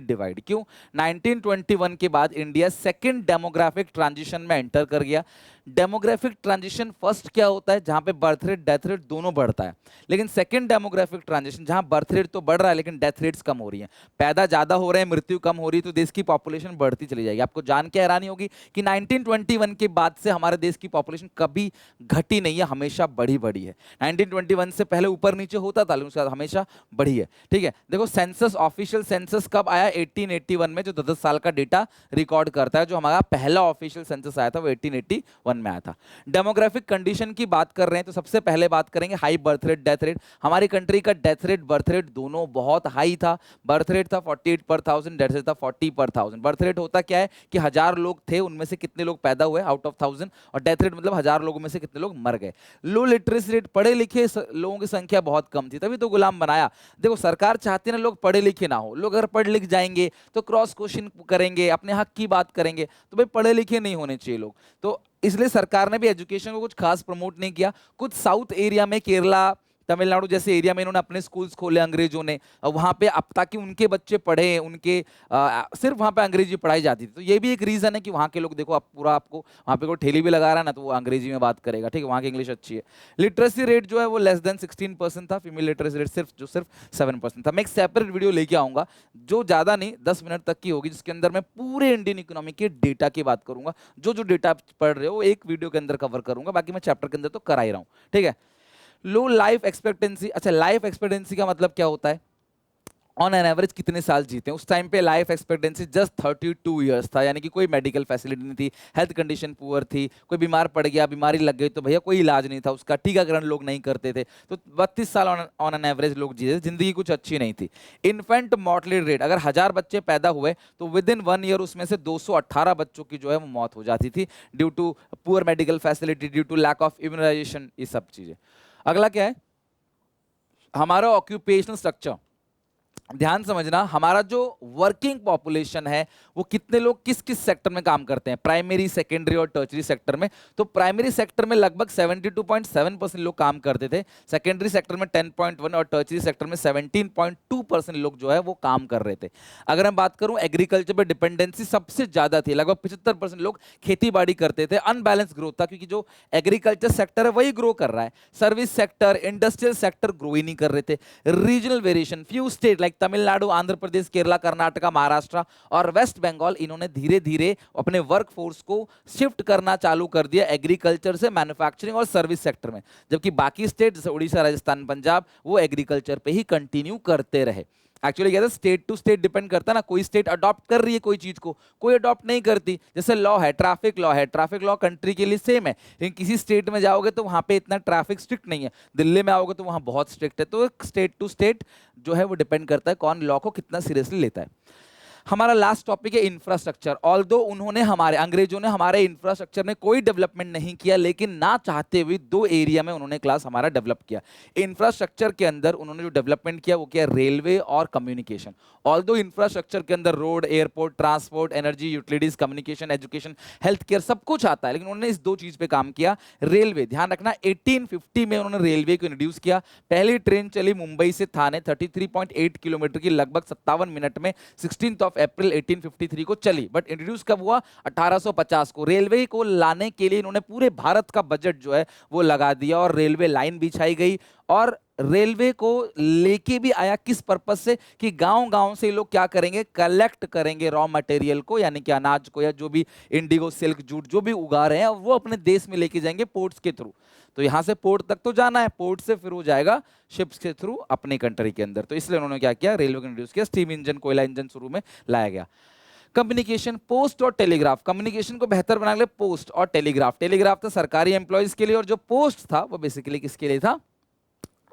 डिवाइड। क्यों? 1921 के बाद इंडिया सेकंड डेमोग्राफिक ट्रांजिशन में एंटर कर गया। डेमोग्राफिक ट्रांजिशन फर्स्ट क्या होता है? जहां पे बर्थ रेट डेथ रेट दोनों बढ़ता है, लेकिन सेकंड डेमोग्राफिक ट्रांजिशन जहां बर्थ रेट तो बढ़ रहा है लेकिन डेथ रेट्स कम हो रही है, पैदा ज्यादा हो रहे हैं, मृत्यु कम हो रही है, तो देश की पॉपुलेशन बढ़ती चली जाएगी। आपको जान के हैरानी होगी कि 1921 के बाद से हमारे देश की पॉपुलेशन कभी घटी नहीं है, हमेशा बढ़ी है। 1921 से पहले ऊपर नीचे होता था, लेकिन उसके बाद हमेशा बढ़ी है, ठीक है। देखो सेंसस, ऑफिशियल सेंसस कब आया? 1881 में, जो 10 साल का डेटा रिकॉर्ड करता है। जो हमारा पहला ऑफिशियल सेंसस आया था वो 1881 में आया था। डेमोग्राफिक कंडीशन की बात कर रहे हैं तो सबसे पहले बात करेंगे high birth rate, death rate. हमारी कंट्री का डेथ रेट, बर्थ रेट दोनों बहुत हाई था। बर्थ रेट था 48 पर 1000, डेथ रेट था 40 पर 1000। बर्थ रेट होता क्या है कि 1000 लोग थे, उनमें से कितने लोग पैदा हुए आउट ऑफ 1000, और डेथ रेट मतलब 1000 लोगों में से कितने लोग मर गए। लो लिटरेसी रेट, पढ़े लिखे लोगों की संख्या बहुत कम थी, तभी तो गुलाम बनाया। देखो सरकार चाहती है ना लोग पढ़े लिखे ना हो, लोग अगर पढ़ लिख जाएंगे तो क्रॉस क्वेश्चन करेंगे, अपने हक की बात करेंगे, तो भाई पढ़े लिखे नहीं होने चाहिए लोग, तो इसलिए सरकार ने भी एजुकेशन को कुछ खास प्रमोट नहीं किया। कुछ साउथ एरिया में, केरला, तमिलनाडु जैसे एरिया में इन्होंने अपने स्कूल्स खोले अंग्रेजों ने, वहां पे अब ताकि उनके बच्चे पढ़े, उनके सिर्फ वहां पे अंग्रेजी पढ़ाई जाती थी। तो ये भी एक रीजन है कि वहां के लोग, देखो आप पूरा, आपको वहां पे कोई ठेली भी लगा रहा है ना तो वो अंग्रेजी में बात करेगा, ठीक है, वहां की इंग्लिश अच्छी है। लिटरेसी रेट जो है वो लेस देन 16% था, फीमेल लिटरेसी रेट सिर्फ 7% था। मैं एक सेपरेट वीडियो लेके आऊंगा जो ज्यादा नहीं 10 मिनट तक की होगी, जिसके अंदर मैं पूरे इंडियन इकोनॉमी के डेटा की बात करूंगा। जो डेटा आप पढ़ रहे हो एक वीडियो के अंदर कवर करूंगा, बाकी मैं चैप्टर के अंदर तो करा ही रहा हूं, ठीक है। लो लाइफ एक्सपेक्टेंसी, अच्छा लाइफ एक्सपेक्टेंसी का मतलब क्या होता है? ऑन एन एवरेज कितने साल जीते हैं? उस टाइम पे लाइफ एक्सपेक्टेंसी जस्ट 32 ईयर्स था, यानी कि कोई मेडिकल फैसिलिटी नहीं थी, हेल्थ कंडीशन पुअर थी, कोई बीमार पड़ गया, बीमारी लग गई तो भैया कोई इलाज नहीं था उसका, टीकाकरण लोग नहीं करते थे, तो 32 साल ऑन एन एवरेज लोग जीते, जिंदगी कुछ अच्छी नहीं थी। इन्फेंट मॉर्टलिटी रेट, अगर 1000 बच्चे पैदा हुए तो विद इन 1 ईयर उसमें से 218 बच्चों की जो है वो मौत हो जाती थी, due to poor medical facility, due to lack of immunisation, ये सब चीजें। अगला क्या है? हमारा ऑक्यूपेशनल स्ट्रक्चर। ध्यान समझना, हमारा जो वर्किंग पॉपुलेशन है वो कितने लोग किस किस सेक्टर में काम करते हैं, प्राइमरी, सेकेंडरी और टर्चरी सेक्टर में। तो प्राइमरी सेक्टर में लगभग 72.7% लोग काम करते थे, सेकेंडरी सेक्टर में 10.1 और टर्चरी सेक्टर में 17.2% लोग जो है वो काम कर रहे थे। अगर मैं बात करूं एग्रीकल्चर पे डिपेंडेंसी सबसे ज्यादा थी, लगभग 75% लोग खेती बाड़ी करते थे। अनबैलेंस ग्रोथ था क्योंकि जो एग्रीकल्चर सेक्टर है वही ग्रो कर रहा है, service sector, industrial sector grow ही नहीं कर रहे थे। Regional variation, few state like Tamil Nadu, Andhra Pradesh, Kerala, Karnataka, Maharashtra और वेस्ट बंगाल, इन्होंने धीरे धीरे अपने वर्क फोर्स को शिफ्ट करना चालू कर दिया एग्रीकल्चर से मैन्युफैक्चरिंग और सर्विस सेक्टर में, जबकि बाकी स्टेट जैसे उड़ीसा, राजस्थान, पंजाब वो एग्रीकल्चर पे ही कंटिन्यू करते रहे। एक्चुअली क्या था, स्टेट टू स्टेट डिपेंड करता है ना, कोई स्टेट अडॉप्ट कर रही है कोई चीज को, कोई अडॉप्ट नहीं करती। जैसे लॉ है, ट्रैफिक लॉ है, ट्रैफिक लॉ कंट्री के लिए सेम है, लेकिन किसी स्टेट में जाओगे तो वहां पे इतना ट्रैफिक स्ट्रिक्ट नहीं है, दिल्ली में आओगे तो वहां बहुत स्ट्रिक्ट है। तो स्टेट टू स्टेट जो है वो डिपेंड करता है कौन लॉ को कितना सीरियसली लेता है। हमारा लास्ट टॉपिक है इंफ्रास्ट्रक्चर। ऑल्दो उन्होंने हमारे अंग्रेजों ने हमारे इंफ्रास्ट्रक्चर में कोई डेवलपमेंट नहीं किया, लेकिन ना चाहते हुए दो एरिया में उन्होंने क्लास हमारा डेवलप किया। इंफ्रास्ट्रक्चर के अंदर उन्होंने जो डेवलपमेंट किया वो किया रेलवे और कम्युनिकेशन। ऑल्दो इंफ्रास्ट्रक्चर के अंदर road, airport, transport, energy, utilities, communication, education, health care सब कुछ आता है, लेकिन उन्होंने इस दो चीज पे काम किया। रेलवे, ध्यान रखना 1850 में उन्होंने रेलवे को इंट्रोड्यूस किया। पहली ट्रेन चली मुंबई से थाने 33.8 किलोमीटर की, लगभग 57 मिनट में 16 अप्रैल 1853 को चली। बट इंट्रोड्यूस कब हुआ? 1850 को। रेलवे को लाने के लिए इन्होंने पूरे भारत का बजट जो है वो लगा दिया और रेलवे लाइन बिछाई गई। और रेलवे को लेके भी आया किस पर्पस से कि गांव गांव से लोग क्या करेंगे, कलेक्ट करेंगे रॉ मटेरियल को, यानी कि अनाज को या जो भी इंडिगो, सिल्क, जूट जो भी उगा रहे हैं वो अपने देश में लेके जाएंगे पोर्ट्स के थ्रू। तो यहां से पोर्ट तक तो जाना है, पोर्ट से फिर वो जाएगा शिप्स के थ्रू अपनी कंट्री के अंदर। तो इसलिए उन्होंने क्या किया, रेलवे को इंट्रोड्यूस किया। स्टीम इंजन, कोयला इंजन शुरू में लाया गया। कम्युनिकेशन, पोस्ट और टेलीग्राफ। कम्युनिकेशन को बेहतर बनाने के लिए पोस्ट और टेलीग्राफ। टेलीग्राफ था सरकारी एम्प्लॉयज के लिए और जो पोस्ट था वो बेसिकली किसके लिए था?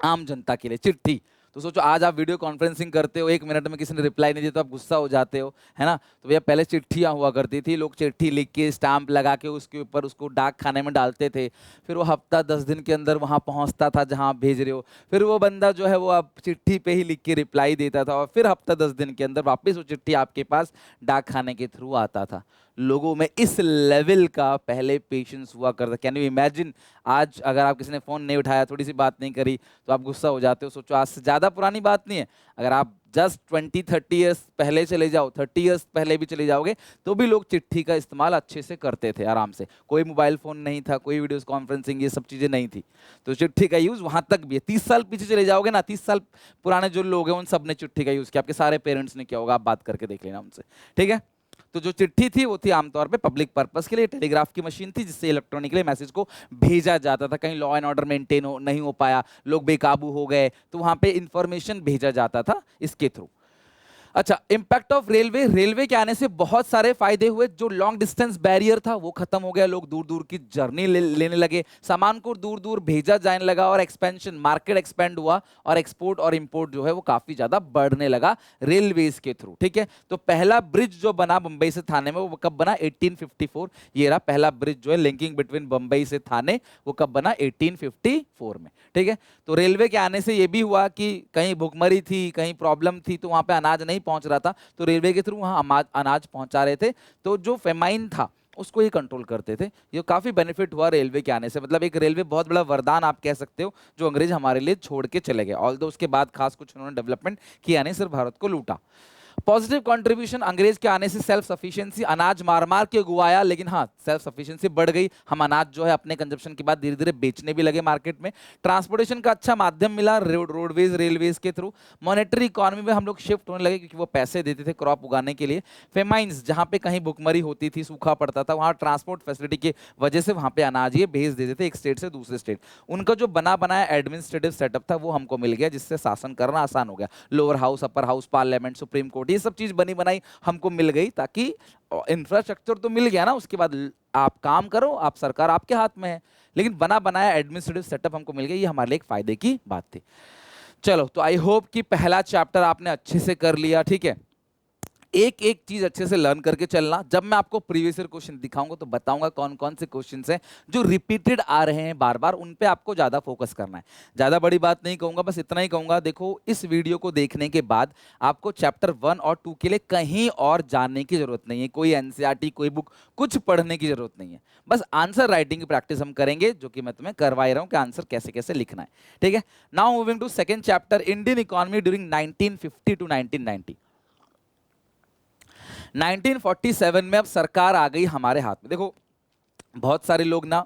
आम जनता के लिए, चिट्ठी। तो सोचो आज आप वीडियो कॉन्फ्रेंसिंग करते हो, 1 मिनट में किसी ने रिप्लाई नहीं दिया तो आप गुस्सा हो जाते हो, है ना। तो भैया पहले चिट्ठियां हुआ करती थी, लोग चिट्ठी लिख के स्टाम्प लगा के उसके ऊपर उसको डाक खाने में डालते थे, फिर वो हफ्ता 10 दिन के अंदर वहां पहुंचता था जहां आप भेज रहे हो, फिर वो बंदा जो है वो आप चिट्ठी पे ही लिख के रिप्लाई देता था और फिर हफ्ता 10 दिन के अंदर वापस वो चिट्ठी आपके पास डाक खाने के थ्रू आता था। लोगों में इस लेवल का पहले पेशेंस हुआ करता। कैन यू इमेजिन, आज अगर आप किसी ने फोन नहीं उठाया, थोड़ी सी बात नहीं करी तो आप गुस्सा हो जाते हो। सोचो आज से ज्यादा पुरानी बात नहीं है, अगर आप जस्ट 20-30 ईयर्स पहले चले जाओ, 30 ईयर्स पहले भी चले जाओगे तो भी लोग चिट्ठी का इस्तेमाल अच्छे से करते थे आराम से। कोई मोबाइल फोन नहीं था, कोई वीडियो कॉन्फ्रेंसिंग, ये सब चीजें नहीं थी, तो चिट्ठी का यूज वहां तक भी है। 30 साल पीछे चले जाओगे ना, 30 साल पुराने जो लोग हैं उन सब ने चिट्ठी का यूज किया। आपके सारे पेरेंट्स ने किया होगा, आप बात करके देख लेना उनसे, ठीक है। तो जो चिट्ठी थी वो थी आमतौर पे पब्लिक पर्पस के लिए। टेलीग्राफ की मशीन थी जिससे इलेक्ट्रॉनिकली मैसेज को भेजा जाता था। कहीं लॉ एंड ऑर्डर मेंटेन नहीं हो पाया, लोग बेकाबू हो गए, तो वहां पे इंफॉर्मेशन भेजा जाता था इसके थ्रू। अच्छा, इंपैक्ट ऑफ रेलवे। रेलवे के आने से बहुत सारे फायदे हुए। जो लॉन्ग डिस्टेंस बैरियर था वो खत्म हो गया, लोग दूर दूर की जर्नी लेने लगे, सामान को दूर दूर भेजा जाने लगा और एक्सपेंशन, मार्केट एक्सपेंड हुआ और एक्सपोर्ट और इंपोर्ट जो है वो काफी ज्यादा बढ़ने लगा रेलवेज के थ्रू, ठीक है। तो पहला ब्रिज जो बना मुंबई से थाने में वो कब बना? 1854। ये रहा पहला ब्रिज जो है लिंकिंग बिटवीन बंबई से थाने, वो कब बना? 1854 में, ठीक है। तो रेलवे के आने से ये भी हुआ कि कहीं भुखमरी थी, कहीं प्रॉब्लम थी तो वहां पे अनाज नहीं पहुंच रहा था, तो रेलवे के थ्रू वहां अनाज पहुंचा रहे थे। तो जो फेमाइन था उसको ही कंट्रोल करते थे। ये काफी बेनिफिट हुआ रेलवे के आने से, मतलब एक रेलवे बहुत बड़ा वरदान आप कह सकते हो जो अंग्रेज हमारे लिए छोड़ के चले गए। ऑल्दो उसके बाद खास कुछ उन्होंने डेवलपमेंट किया नहीं, सिर्फ भारत को लूटा। पॉजिटिव कंट्रीब्यूशन, अंग्रेज के आने से सेल्फ सफिशिएंसी, अनाज मार मार के उगवाया, लेकिन हाँ सेल्फ सफिशिएंसी बढ़ गई। हम अनाज जो है अपने कंजप्शन के बाद धीरे धीरे बेचने भी लगे मार्केट में। ट्रांसपोर्टेशन का अच्छा माध्यम मिला रोडवेज, रेलवेज के थ्रू। मॉनेटरी इकोनॉमी में हम लोग शिफ्ट होने लगे क्योंकि वो पैसे देते थे क्रॉप उगाने के लिए। फेमाइंस, जहां पे कहीं भुखमरी होती थी, सूखा पड़ता था, वहां ट्रांसपोर्ट फैसिलिटी की वजह से वहां पे अनाज ये भेज देते थे एक स्टेट से दूसरे स्टेट। उनका जो बना बनाया एडमिनिस्ट्रेटिव सेटअप था वो हमको मिल गया, जिससे शासन करना आसान हो गया। Lower house, upper house, parliament, supreme court, ये सब चीज बनी बनाई हमको मिल गई, ताकि इंफ्रास्ट्रक्चर तो मिल गया ना, उसके बाद आप काम करो, आप सरकार आपके हाथ में है, लेकिन बना बनाया एडमिनिस्ट्रेटिव सेटअप हमको मिल गया। ये हमारे लिए एक फायदे की बात थी। चलो, तो आई होप कि पहला चैप्टर आपने अच्छे से कर लिया, ठीक है। एक एक चीज अच्छे से लर्न करके चलना। जब मैं आपको प्रीवियस ईयर क्वेश्चन दिखाऊंगा तो बताऊंगा कौन कौन से क्वेश्चंस हैं जो रिपीटेड आ रहे हैं बार बार, उन पे आपको ज्यादा फोकस करना है। ज्यादा बड़ी बात नहीं कहूंगा, बस इतना ही कहूंगा, देखो इस वीडियो को देखने के बाद आपको चैप्टर 1 और 2 के लिए कहीं और जाने की जरूरत नहीं है, कोई एनसीईआरटी कोई बुक कुछ पढ़ने की जरूरत नहीं है। बस आंसर राइटिंग की प्रैक्टिस हम करेंगे, जो कि मैं तुम्हें करवा ही रहा हूं कि आंसर कैसे कैसे लिखना है। ठीक है, now moving to second chapter, Indian economy during 1950 to 1990। 1947 में अब सरकार आ गई हमारे हाथ में। देखो बहुत सारे लोग ना,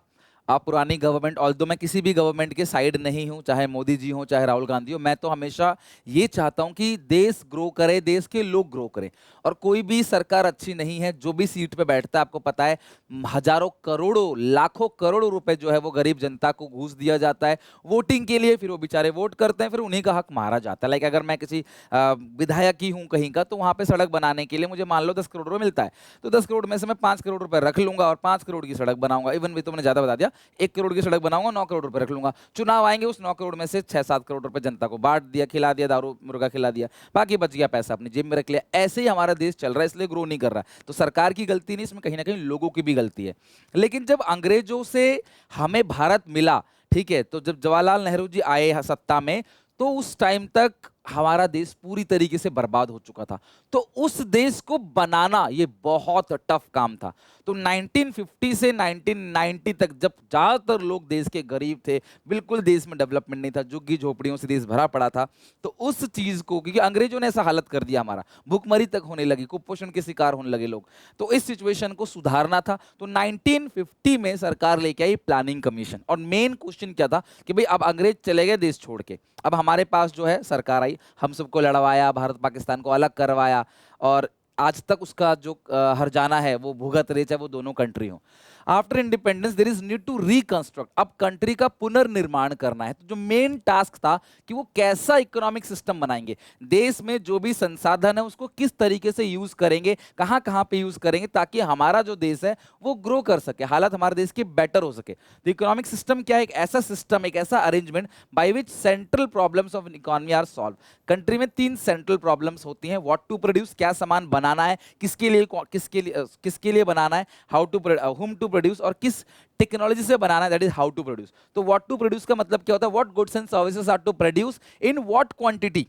आप पुरानी गवर्नमेंट, ऑल्दो मैं किसी भी गवर्नमेंट के साइड नहीं हूं, चाहे मोदी जी हो चाहे राहुल गांधी हो, मैं तो हमेशा ये चाहता हूं कि देश ग्रो करे, देश के लोग ग्रो करें। और कोई भी सरकार अच्छी नहीं है, जो भी सीट पे बैठता है आपको पता है हजारों करोड़ों लाखों करोड़ों रुपए जो है वो गरीब जनता को घूस दिया जाता है वोटिंग के लिए, फिर वो बेचारे वोट करते हैं, फिर उन्हीं का हक मारा जाता है। लाइक अगर मैं किसी विधायक ही हूं कहीं का, तो वहां पे सड़क बनाने के लिए मुझे मान लो 10 करोड़ रुपए मिलता है, तो 10 करोड़ में से मैं 5 करोड़ रुपए रख लूंगा और 5 करोड़ की सड़क बनाऊंगा। इवन भी तो मैंने ज्यादा बता दिया, 1 करोड़ की सड़क बनाऊंगा, 9 करोड़ रुपए रख लूंगा। चुनाव आएंगे, उस 9 करोड़ में से 6-7 करोड़ रुपए जनता को बांट दिया, खिला दिया, दारू मुर्गा खिला दिया, बाकी बच गया पैसा अपनी जेब में रख लिया। ऐसे ही हमारा देश चल रहा है, इसलिए ग्रो नहीं कर रहा है। तो सरकार की गलती नहीं, इसमें कहीं ना कहीं लोगों की भी गलती है। लेकिन जब अंग्रेजों से हमें भारत मिला, ठीक है, तो जब जवाहरलाल नेहरू जी आए सत्ता में, तो उस टाइम तक हमारा देश पूरी तरीके से बर्बाद हो चुका था। तो उस देश को बनाना ये बहुत टफ काम था। तो 1950 से 1990 तक जब ज्यादातर लोग देश के गरीब थे, बिल्कुल देश में डेवलपमेंट नहीं था, झुग्गी झोपड़ियों से देश भरा पड़ा था, तो उस चीज को, क्योंकि अंग्रेजों ने ऐसा हालत कर दिया हमारा, भूखमरी तक होने लगी, कुपोषण के शिकार होने लगे लोग, तो इस सिचुएशन को सुधारना था। तो 1950 में सरकार लेके आई प्लानिंग कमीशन, और मेन क्वेश्चन क्या था कि भाई अब अंग्रेज चले गए देश छोड़ के, अब हमारे पास जो है सरकार आई, हम सबको लड़वाया, भारत पाकिस्तान को अलग करवाया, और आज तक उसका जो हर्जाना है वो भुगत रहे, चाहे वो दोनों कंट्री हो। After independence there is need to reconstruct, अब कंट्री का पुनर्निर्माण करना है। तो जो मेन टास्क था कि वो कैसा इकोनॉमिक सिस्टम बनाएंगे, देश में जो भी संसाधन है उसको किस तरीके से यूज करेंगे, कहां कहां पे यूज करेंगे, ताकि हमारा जो देश है वो ग्रो कर सके, हालत हमारे देश की बेटर हो सके। तो इकोनॉमिक सिस्टम क्या है? एक ऐसा सिस्टम, एक ऐसा arrangement by which central problems of economy are solve. Country में 3 सेंट्रल प्रॉब्लम्स होती हैं, व्हाट टू प्रोड्यूस, क्या सामान बनाना है, किसके लिए बनाना है, how to whom to produce, और किस टेक्नोलॉजी से बनाना है, that is how to produce. तो व्हाट टू प्रोड्यूस का मतलब क्या होता है? What goods and services are to produce in what quantity.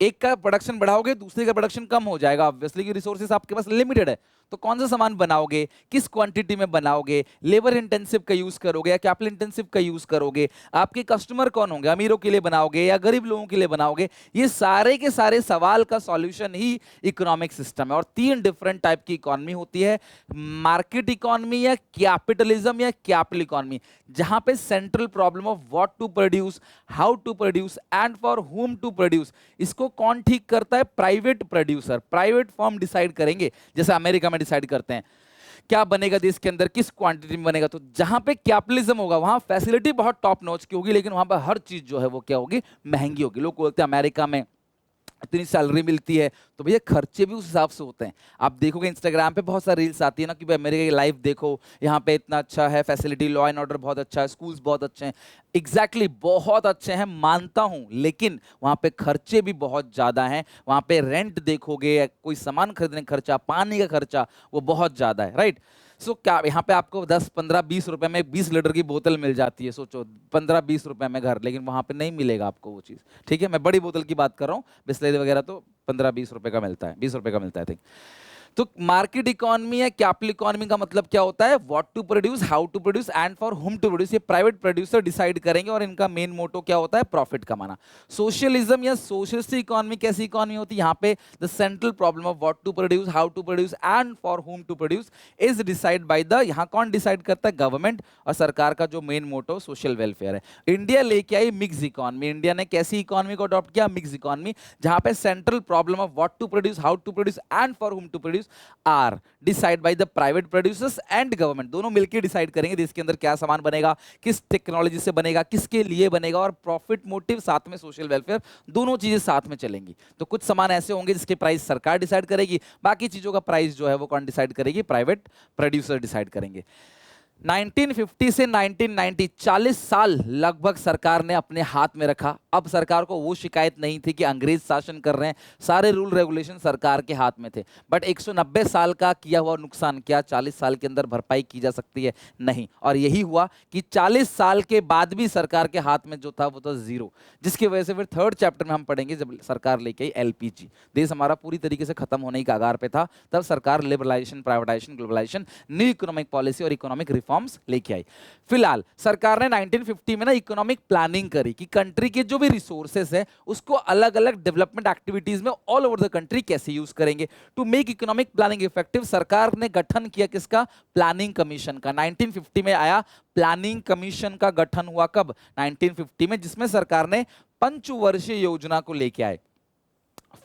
एक का प्रोडक्शन बढ़ाओगे, दूसरे का प्रोडक्शन कम हो जाएगा, ऑब्वियसली, कि रिसोर्सेज आपके पास लिमिटेड है। तो कौन सा सामान बनाओगे, किस क्वांटिटी में बनाओगे, लेबर इंटेंसिव का यूज करोगे या कैपिटल इंटेंसिव का यूज करोगे, आपके कस्टमर कौन होंगे, अमीरों के लिए बनाओगे या गरीब लोगों के लिए बनाओगे, ये सारे के सारे सवाल का सॉल्यूशन ही इकोनॉमिक सिस्टम है। और 3 डिफरेंट टाइप की इकोनॉमी होती है, मार्केट इकोनॉमी या कैपिटलिज्म या कैपिटल इकोनॉमी, जहां पे central problem of what to produce, how to produce and for whom to produce, इसको कौन ठीक करता है? Private producer, private firm decide करेंगे, जैसे अमेरिका में डिसाइड करते हैं क्या बनेगा देश के अंदर, किस क्वांटिटी में बनेगा। तो जहां पे कैपिटलिज्म होगा वहां फैसिलिटी बहुत टॉप नॉच की होगी, लेकिन वहां पर हर चीज जो है वो क्या होगी? महंगी होगी। लोग बोलते हैं अमेरिका में इतनी सैलरी मिलती है, तो भैया खर्चे भी उस हिसाब से होते हैं। आप देखोगे इंस्टाग्राम पे बहुत सारी रील्स आती है ना कि भाई अमेरिका की लाइफ देखो, यहाँ पे इतना अच्छा है, फैसिलिटी, लॉ एंड ऑर्डर बहुत अच्छा है, स्कूल्स बहुत अच्छे हैं। एग्जैक्टली बहुत अच्छे हैं, मानता हूं, लेकिन वहां पे खर्चे भी बहुत ज्यादा हैं। वहां पे रेंट देखोगे, कोई सामान खरीदने का खर्चा, पानी का खर्चा, वो बहुत ज्यादा है, राइट। सो क्या यहाँ पे आपको 10, 15, 20 रुपए में 20 लीटर की बोतल मिल जाती है, सोचो 15-20 रुपए में घर, लेकिन वहां पे नहीं मिलेगा आपको वो चीज। ठीक है, मैं बड़ी बोतल की बात कर रहा हूँ, बिस्लरी वगैरह तो 15-20 रुपए का मिलता है, 20 रुपए का मिलता है, आई थिंक। तो मार्केट इकोनॉमी या कैपिटल इकोनॉमी का मतलब क्या होता है? What to produce, how to produce and for whom to produce, ये प्राइवेट प्रोड्यूसर डिसाइड करेंगे, और इनका मेन मोटो क्या होता है? प्रॉफिट कमाना। सोशलिज्म या सोशलिस्ट इकोनॉमी कैसी इकोनॉमी होती है? यहाँ पे the central problem of what to produce, how to produce and for whom to produce is decide by the, यहाँ कौन डिसाइड करता है? गवर्नमेंट। और सरकार का जो मेन मोटो सोशल वेलफेयर है। इंडिया लेके आई मिक्स इकोनॉमी। इंडिया ने कैसी इकोनॉमी को अडॉप्ट किया? मिक्स इकोनॉमी, जहां पे central problem of what to produce, how to produce and for whom to produce are decide by the private producers and government. दोनों मिलकर डिसाइड करेंगे देश के अंदर क्या सामान बनेगा, किस टेक्नोलॉजी से बनेगा, किसके लिए बनेगा, और प्रॉफिट मोटिव साथ में सोशल वेलफेयर, दोनों चीजें साथ में चलेंगी। तो कुछ सामान ऐसे होंगे जिसके प्राइस सरकार डिसाइड करेगी, बाकी चीजों का प्राइस जो है वो कौन डिसाइड करेगी? प्राइवेट प्रोड्यूसर डिसाइड करेंगे। 1950 से 1990 40 साल लगभग सरकार ने अपने हाथ में रखा। अब सरकार को वो शिकायत नहीं थी कि अंग्रेज शासन कर रहे हैं, सारे रूल रेगुलेशन सरकार के हाथ में थे। बट 190 साल का किया हुआ नुकसान क्या 40 साल के अंदर भरपाई की जा सकती है? नहीं। और यही हुआ कि 40 साल के बाद भी सरकार के हाथ में जो था वो था जीरो, जिसकी वजह से फिर थर्ड चैप्टर में हम पढ़ेंगे जब सरकार लेके आई एलपीजी। देश हमारा पूरी तरीके से खत्म होने की कगार पे था, तब सरकार liberalisation, privatisation, globalisation, new economic policy और इकोनॉमिक रिफॉर्म्स लेके आई। फिलहाल सरकार ने 1950 में ना इकोनॉमिक प्लानिंग करी कि कंट्री के जो भी रिसोर्सेस है उसको अलग अलग डेवलपमेंट एक्टिविटीज में ऑल ओवर द कंट्री कैसे यूज करेंगे। To make economic planning effective सरकार ने गठन किया किसका? प्लानिंग कमीशन का। 1950 में आया प्लानिंग कमीशन का गठन हुआ। कब? 1950 में, जिसमें सरकार ने पंचवर्षीय योजना को लेके आए।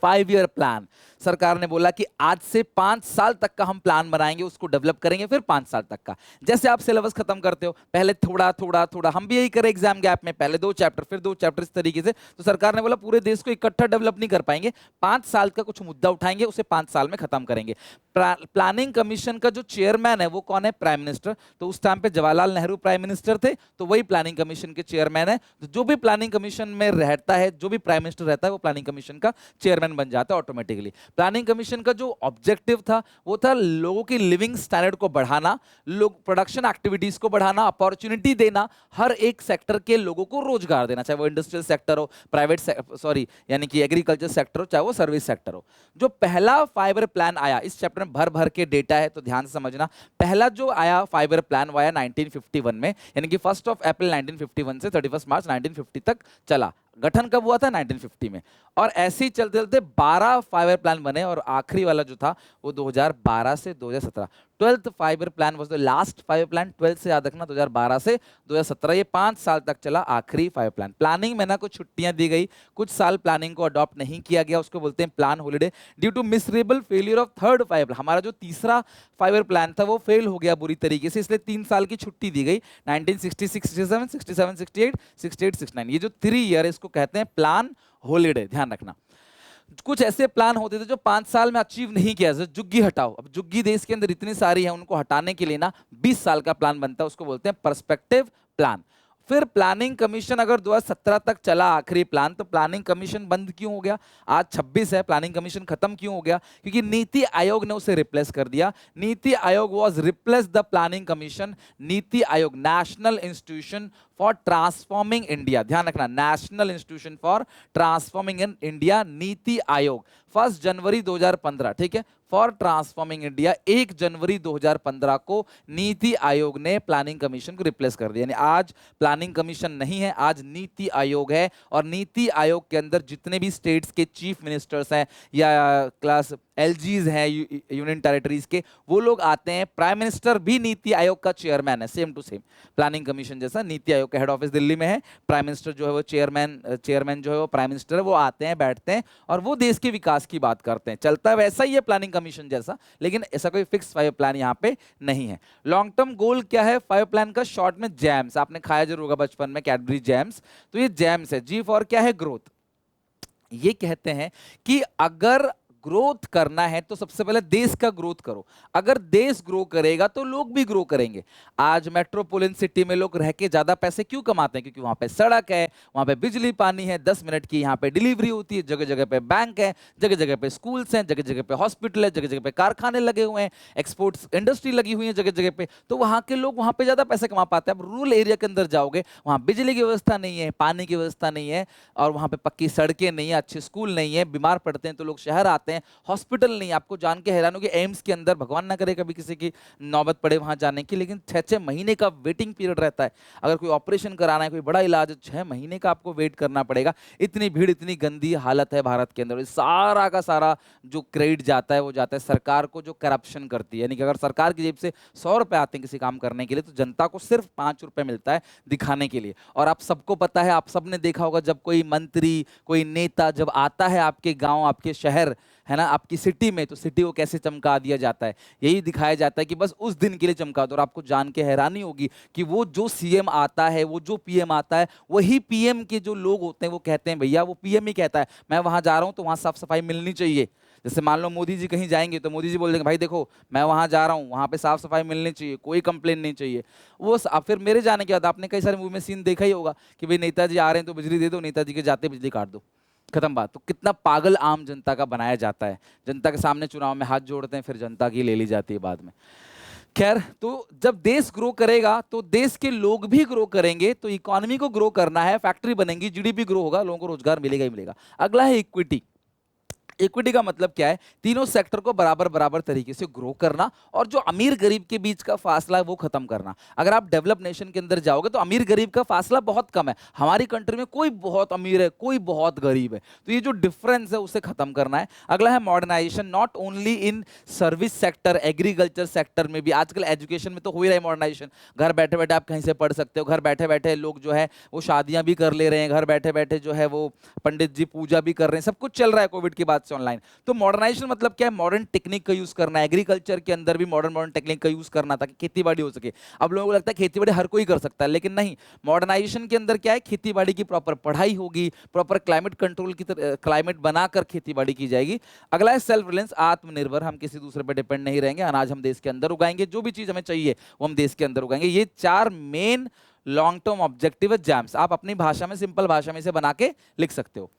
5 ईयर प्लान। सरकार ने बोला कि आज से 5 साल तक का हम प्लान बनाएंगे, उसको डेवलप करेंगे, फिर 5 साल तक का। जैसे आप सिलेबस खत्म करते हो, पहले थोड़ा थोड़ा थोड़ा, हम भी यही करें एग्जाम गैप में, पहले 2 चैप्टर फिर 2 चैप्टर, इस तरीके से। तो सरकार ने बोला पूरे देश को इकट्ठा डेवलप नहीं कर पाएंगे, 5 साल का कुछ मुद्दा उठाएंगे, उसे 5 साल में खत्म करेंगे। प्लानिंग कमीशन का जो चेयरमैन है वो कौन है? Prime minister. तो उस टाइम पे जवाहरलाल नेहरू प्राइम मिनिस्टर थे, तो वही प्लानिंग कमीशन के चेयरमैन है। तो जो भी प्लानिंग कमीशन में रहता है, जो भी प्राइम मिनिस्टर रहता है, वो प्लानिंग कमीशन का चेयरमैन बन जाता है ऑटोमेटिकली। प्लानिंग कमीशन का जो ऑब्जेक्टिव था वो था लोगों की लिविंग स्टैंडर्ड को बढ़ाना, लोग प्रोडक्शन एक्टिविटीज को बढ़ाना, अपॉर्चुनिटी देना, हर एक सेक्टर के लोगों को रोजगार देना, चाहे वो इंडस्ट्रियल सेक्टर हो, प्राइवेट यानी कि एग्रीकल्चर सेक्टर हो, चाहे वो सर्विस सेक्टर हो। जो पहला 5 ईयर प्लान आया, इस चैप्टर में भर भर के डेटा है तो ध्यान से समझना। पहला जो आया 5 ईयर प्लान वो आया 1951 में, यानी कि 1 अप्रैल 1951 से 31 मार्च 1950 तक चला। गठन कब हुआ था? 1950 में। और ऐसे ही चलते चलते 12 5 ईयर प्लान बने, और आखिरी वाला जो था वो 2012 से 2017। 12th 5 year plan was the last 5 year plan. 12 से याद रखना, 2012 से 2017, ये 5 साल तक चला आखिरी 5 ईयर प्लान। प्लानिंग में ना कुछ छुट्टियां दी गई, कुछ साल प्लानिंग को अडॉप्ट नहीं किया गया, उसको बोलते हैं plan holiday. Due to miserable failure of third 5 year, हमारा जो तीसरा 5 ईयर प्लान था वो फेल हो गया बुरी तरीके से, इसलिए 3 साल की छुट्टी दी गई। 1966, 67, 67, 68, 68, 69, ये जो 3 ईयर है इसको कहते हैं प्लान हॉलिडे, ध्यान रखना। कुछ ऐसे प्लान होते थे जो 5 साल में अचीव नहीं किया, जैसे जुग्गी हटाओ। अब जुग्गी देश के अंदर इतनी सारी है, उनको हटाने के लिए ना 20 साल का प्लान बनता है, उसको बोलते हैं पर्सपेक्टिव प्लान। फिर प्लानिंग कमीशन अगर 2017 तक चला आखिरी प्लान, तो प्लानिंग कमीशन बंद क्यों हो गया? आज 26 है, प्लानिंग कमीशन खत्म क्यों हो गया? क्योंकि नीति आयोग ने उसे रिप्लेस कर दिया। NITI Aayog was replace the planning commission. NITI Aayog, national institution for transforming India, ध्यान रखना, national institution for transforming in India, NITI Aayog, 1 जनवरी 2015, ठीक है, फॉर ट्रांसफॉर्मिंग इंडिया, 1 जनवरी 2015 को नीति आयोग ने प्लानिंग कमीशन को रिप्लेस कर दिया। यानी आज प्लानिंग कमीशन नहीं है, आज नीति आयोग है। और नीति आयोग के अंदर जितने भी स्टेट्स के चीफ मिनिस्टर्स हैं या क्लास एलजीज हैं यूनियन टेरिटरीज के, वो लोग आते हैं। प्राइम मिनिस्टर भी नीति आयोग का चेयरमैन है, same to same planning commission जैसा। नीति आयोग का हेड ऑफिस दिल्ली में है, प्राइम मिनिस्टर जो है वो चेयरमैन जो है वो प्राइम मिनिस्टर है, वो आते हैं, बैठते हैं और वो देश के विकास की बात करते हैं। चलता है वैसा ही है प्लानिंग कमीशन जैसा, लेकिन ऐसा कोई फिक्स 5 प्लान यहाँ पे नहीं है। लॉन्ग टर्म गोल क्या है 5 प्लान का? शॉर्ट में जैम्स, आपने खाया जरूर होगा बचपन में, कैडबरी जैम्स। तो ये जैम्स है। जी फॉर क्या है? ग्रोथ। ये कहते हैं कि अगर ग्रोथ करना है तो सबसे पहले देश का ग्रोथ करो। अगर देश ग्रो करेगा तो लोग भी ग्रो करेंगे। आज मेट्रोपोलिटन सिटी में लोग रह के ज्यादा पैसे क्यों कमाते हैं? क्योंकि वहां पे सड़क है, वहां पे बिजली पानी है, 10 मिनट की यहाँ पे डिलीवरी होती है, जगह जगह पे बैंक है, जगह जगह पे स्कूल्स हैं, जगह जगह पे हॉस्पिटल है, जगह जगह पे कारखाने लगे हुए हैं, एक्सपोर्ट्स इंडस्ट्री लगी हुई है जगह जगह पे। तो वहां के लोग वहां पे ज्यादा पैसे कमा पाते हैं। अब रूरल एरिया के अंदर जाओगे, वहां बिजली की व्यवस्था नहीं है, पानी की व्यवस्था नहीं है, और वहां पे पक्की सड़कें नहीं है, अच्छे स्कूल नहीं है, बीमार पड़ते हैं तो लोग शहर आते हैं, हॉस्पिटल नहीं। आपको जान के हैरान हो कि एम्स के अंदर, भगवान ना करे कभी किसी की नौबत पड़े वहां जाने की, लेकिन 6-6 महीने का वेटिंग पीरियड रहता है। अगर कोई ऑपरेशन कराना है, कोई बड़ा इलाज है, 6 महीने का आपको वेट करना पड़ेगा। इतनी भीड़, इतनी गंदी हालत है भारत के अंदर। सारा का सारा जो क्रेडिट जाता है वो जाता है सरकार को, जो करप्शन करती है। यानी कि अगर सरकार की जेब से 100 रुपए आते हैं किसी काम करने के लिए, तो जनता को सिर्फ 5 रुपए मिलता है दिखाने के लिए। और आप सबको पता है, आप सबने देखा होगा, जब कोई मंत्री, कोई नेता जब आता है आपके गांव, आपके शहर, है ना आपकी सिटी में, तो सिटी को कैसे चमका दिया जाता है, यही दिखाया जाता है कि बस उस दिन के लिए चमका दो। और आपको जान के हैरानी होगी कि वो जो सीएम आता है, वो जो पीएम आता है, वही पीएम के जो लोग होते हैं वो कहते हैं भैया वो पीएम ही कहता है मैं वहां जा रहा हूं तो वहां साफ सफाई मिलनी चाहिए। जैसे मान लो मोदी जी कहीं जाएंगे तो मोदी जी बोल देंगे भाई देखो मैं वहां जा रहा हूँ, वहां पे साफ सफाई मिलनी चाहिए, कोई कंप्लेन नहीं चाहिए। फिर मेरे जाने के बाद आपने कई सारे मूवी में सीन देखा ही होगा कि भाई नेताजी आ रहे हैं तो बिजली दे दो, नेताजी के जाते बिजली काट दो, खत्म बात। तो कितना पागल आम जनता का बनाया जाता है, जनता के सामने चुनाव में हाथ जोड़ते हैं, फिर जनता की ले ली जाती है बाद में। खैर, तो जब देश ग्रो करेगा तो देश के लोग भी ग्रो करेंगे, तो इकोनॉमी को ग्रो करना है, फैक्ट्री बनेंगी, जीडीपी ग्रो होगा, लोगों को रोजगार मिलेगा ही मिलेगा। अगला है इक्विटी। इक्विटी का मतलब क्या है, तीनों सेक्टर को बराबर बराबर तरीके से ग्रो करना और जो अमीर गरीब के बीच का फासला है वो खत्म करना। अगर आप डेवलप नेशन के अंदर जाओगे तो अमीर गरीब का फासला बहुत कम है। हमारी कंट्री में कोई बहुत अमीर है, कोई बहुत गरीब है, तो ये जो डिफरेंस है उसे खत्म करना है। अगला है modernisation, not only in service sector, agriculture sector में भी, आजकल एजुकेशन में तो हो ही रहा है मॉडर्नाइजेशन। घर बैठे बैठे आप कहीं से पढ़ सकते हो, घर बैठे बैठे लोग जो है वो शादियां भी कर ले रहे हैं, घर बैठे बैठे जो है वो पंडित जी पूजा भी कर रहे हैं, सब कुछ चल रहा है कोविड के बाद ऑनलाइन। तो मॉडर्नाइजेशन मतलब क्या है, मॉडर्न टेक्निक का यूज करना, एग्रीकल्चर के अंदर भी मॉडर्न मॉडर्न टेक्निक का यूज करना ताकि खेतीबाड़ी हो सके। अब लोगों को लगता है खेतीबाड़ी हर कोई कर सकता है, लेकिन नहीं, मॉडर्नाइजेशन के अंदर क्या है, खेतीबाड़ी की प्रॉपर पढ़ाई होगी, प्रॉपर क्लाइमेट कंट्रोल की क्लाइमेट बनाकर खेतीबाड़ी की जाएगी। अगला है सेल्फ रिलायंस, आत्मनिर्भर, हम किसी दूसरे पर डिपेंड नहीं रहेंगे, अनाज हम देश के अंदर उगाएंगे, जो भी चीज हमें चाहिए वो हम देश के अंदर उगाएंगे। ये चार मेन लॉन्ग टर्म ऑब्जेक्टिव है जैम्स, आप अपनी भाषा में, सिंपल भाषा में इसे बना के लिख सकते हो।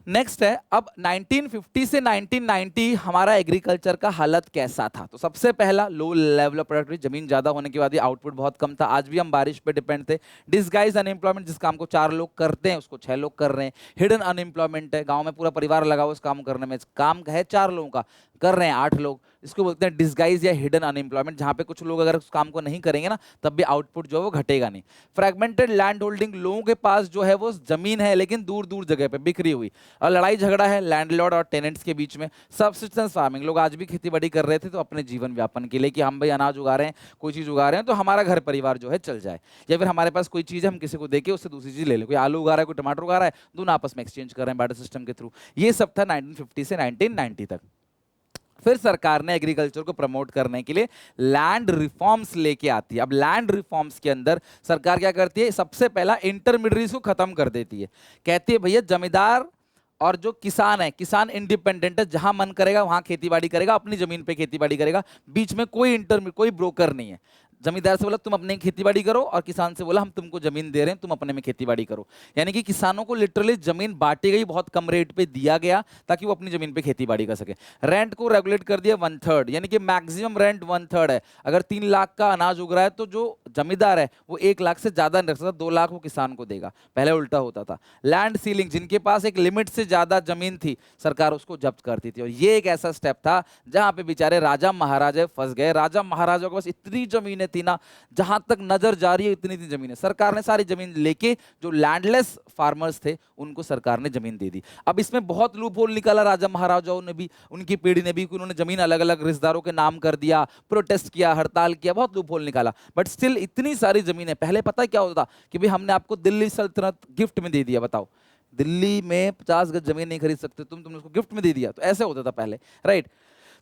नेक्स्ट है, अब 1950 से 1990 हमारा एग्रीकल्चर का हालत कैसा था। तो सबसे पहला, लो लेवल ऑफ प्रोडक्टिविटी, जमीन ज्यादा होने के बाद ये आउटपुट बहुत कम था, आज भी हम बारिश पे डिपेंड थे। डिसगाइज अनएम्प्लॉयमेंट, जिस काम को 4 लोग करते हैं उसको 6 लोग कर रहे हैं। हिडन अनएम्प्लॉयमेंट है, गांव में पूरा परिवार लगा हुआ उस काम करने में, काम है 4 लोगों का, कर रहे हैं 8 लोग, इसको बोलते हैं डिसगाइज या हिडन अनएम्प्लॉयमेंट, जहां पे कुछ लोग अगर उस काम को नहीं करेंगे ना तब भी आउटपुट जो है वो घटेगा नहीं। फ्रैगमेंटेड लैंड होल्डिंग, लोगों के पास जो है वो जमीन है लेकिन दूर दूर जगह पे बिखरी हुई, और लड़ाई झगड़ा है लैंडलॉर्ड और टेनेंट्स के बीच में। सब्सिस्टेंस फार्मिंग, लोग आज भी खेती कर रहे थे तो अपने जीवन व्यापन के लिए कि हम भाई अनाज उगा रहे हैं, कोई चीज उगा रहे हैं तो हमारा घर परिवार जो है चल जाए, या फिर हमारे पास कोई चीज है हम किसी को देके उससे दूसरी चीज ले ले, कोई आलू उगा रहा है, कोई टमाटर उगा रहा है, दोनों आपस में एक्सचेंज कर रहे हैं बार्टर सिस्टम के थ्रू। ये सब था 1950 से 1990 तक। फिर सरकार ने एग्रीकल्चर को प्रमोट करने के लिए लैंड रिफॉर्म्स लेके आती है। अब लैंड रिफॉर्म्स के अंदर सरकार क्या करती है, सबसे पहला इंटरमीडिएट्स को खत्म कर देती है। कहती है भैया जमींदार और जो किसान है, किसान इंडिपेंडेंट है, जहां मन करेगा वहां खेतीबाड़ी करेगा, अपनी जमीन पे खेतीबाड़ी करेगा, बीच में कोई ब्रोकर नहीं है। जमींदार से बोला तुम अपने खेतीबाड़ी करो, और किसान से बोला हम तुमको जमीन दे रहे हैं तुम अपने में खेतीबाड़ी करो। यानी कि किसानों को लिटरली जमीन बांटी गई, बहुत कम रेट पे दिया गया ताकि वो अपनी जमीन पे खेतीबाड़ी कर सके। रेंट को रेगुलेट कर दिया 1/3, यानी कि मैक्सिमम रेंट 1/3 है। अगर 3 लाख का अनाज उग रहा है तो जो जमींदार है वो 1 लाख से ज्यादा नहीं रख सकता, 2 लाख वो किसान को देगा, पहले उल्टा होता था। लैंड सीलिंग, जिनके पास एक लिमिट से ज्यादा जमीन थी सरकार उसको जब्त करती थी, और ये एक ऐसा स्टेप था जहां पे बेचारे राजा महाराजा फंस गए। राजा महाराजा के पास इतनी जमीन थी ना, जहां तक नजर जा रही है इतनी थी जमीन है, सरकार ने सारी जमीन लेके जो लैंडलेस फार्मर्स थे उनको सरकार ने जमीन दे दी। अब इसमें बहुत लूप होल निकाला राजा महाराजाओं ने भी, उनकी पीढ़ी ने भी, कि उन्होंने जमीन अलग अलग रिश्तेदारों के नाम कर दिया, प्रोटेस्ट किया, हड़ताल किया, बहुत लूप होल निकाला, बट स्टिल इतनी सारी जमीन है। पहले पता क्या होता था कि भाई हमने आपको दिल्ली सल्तनत गिफ्ट में दे दिया, बताओ दिल्ली में 50 गज जमीन नहीं खरीद सकते तुमने उसको गिफ्ट में दे दिया, तो ऐसे होता था पहले, राइट।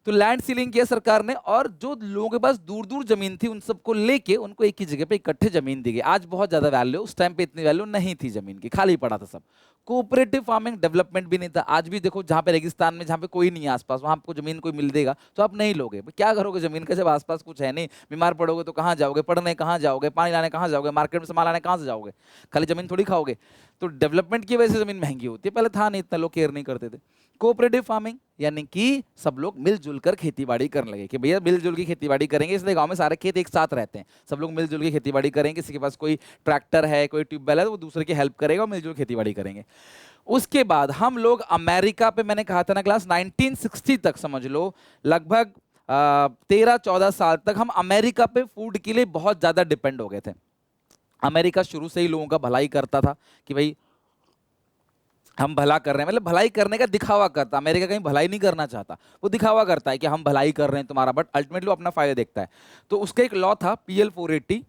तो लैंड सीलिंग किया सरकार ने, और जो लोगों के पास दूर दूर जमीन थी उन सबको लेके उनको एक ही जगह पे इकट्ठे जमीन दी गई। आज बहुत ज्यादा वैल्यू, उस टाइम पे इतनी वैल्यू नहीं थी जमीन की, खाली पड़ा था सब। कोऑपरेटिव फार्मिंग डेवलपमेंट भी नहीं था। आज भी देखो जहाँ पे रेगिस्तान में, जहाँ पे कोई नहीं है आसपास, वहाँ आपको जमीन कोई मिल देगा तो आप नहीं लोगे, क्या करोगे जमीन का जब आसपास कुछ है नहीं, बीमार पड़ोगे तो कहाँ जाओगे, पढ़ने कहाँ जाओगे, पानी लाने कहाँ जाओगे, मार्केट में सामान लाने कहाँ से जाओगे, खाली जमीन थोड़ी खाओगे। तो डेवलपमेंट की वजह से जमीन महंगी होती है, पहले था नहीं, इतना लोग केयर नहीं करते थे। कोऑपरेटिव फार्मिंग यानी कि सब लोग मिलजुल कर खेतीबाड़ी करने लगे कि भैया मिलजुल की खेतीबाड़ी करेंगे, इसलिए गांव में सारे खेत एक साथ रहते हैं, सब लोग मिलजुल की खेतीबाड़ी करेंगे, किसी के पास कोई ट्रैक्टर है, कोई ट्यूबवेल है तो वो दूसरे की हेल्प करेगा और मिलजुल खेतीबाड़ी करेंगे। उसके बाद हम लोग अमेरिका पे, मैंने कहा था ना क्लास 1960 तक समझ लो, लगभग 13-14 साल तक हम अमेरिका पे फूड के लिए बहुत ज्यादा डिपेंड हो गए थे। अमेरिका शुरू से ही लोगों का भलाई करता था कि भाई हम भला कर रहे हैं, मतलब भलाई करने का दिखावा करता। अमेरिका कहीं भलाई नहीं करना चाहता, वो दिखावा करता है कि हम भलाई कर रहे हैं तुम्हारा, बट अल्टीमेटली वो अपना फायदा देखता है। तो उसका एक लॉ था PL 480,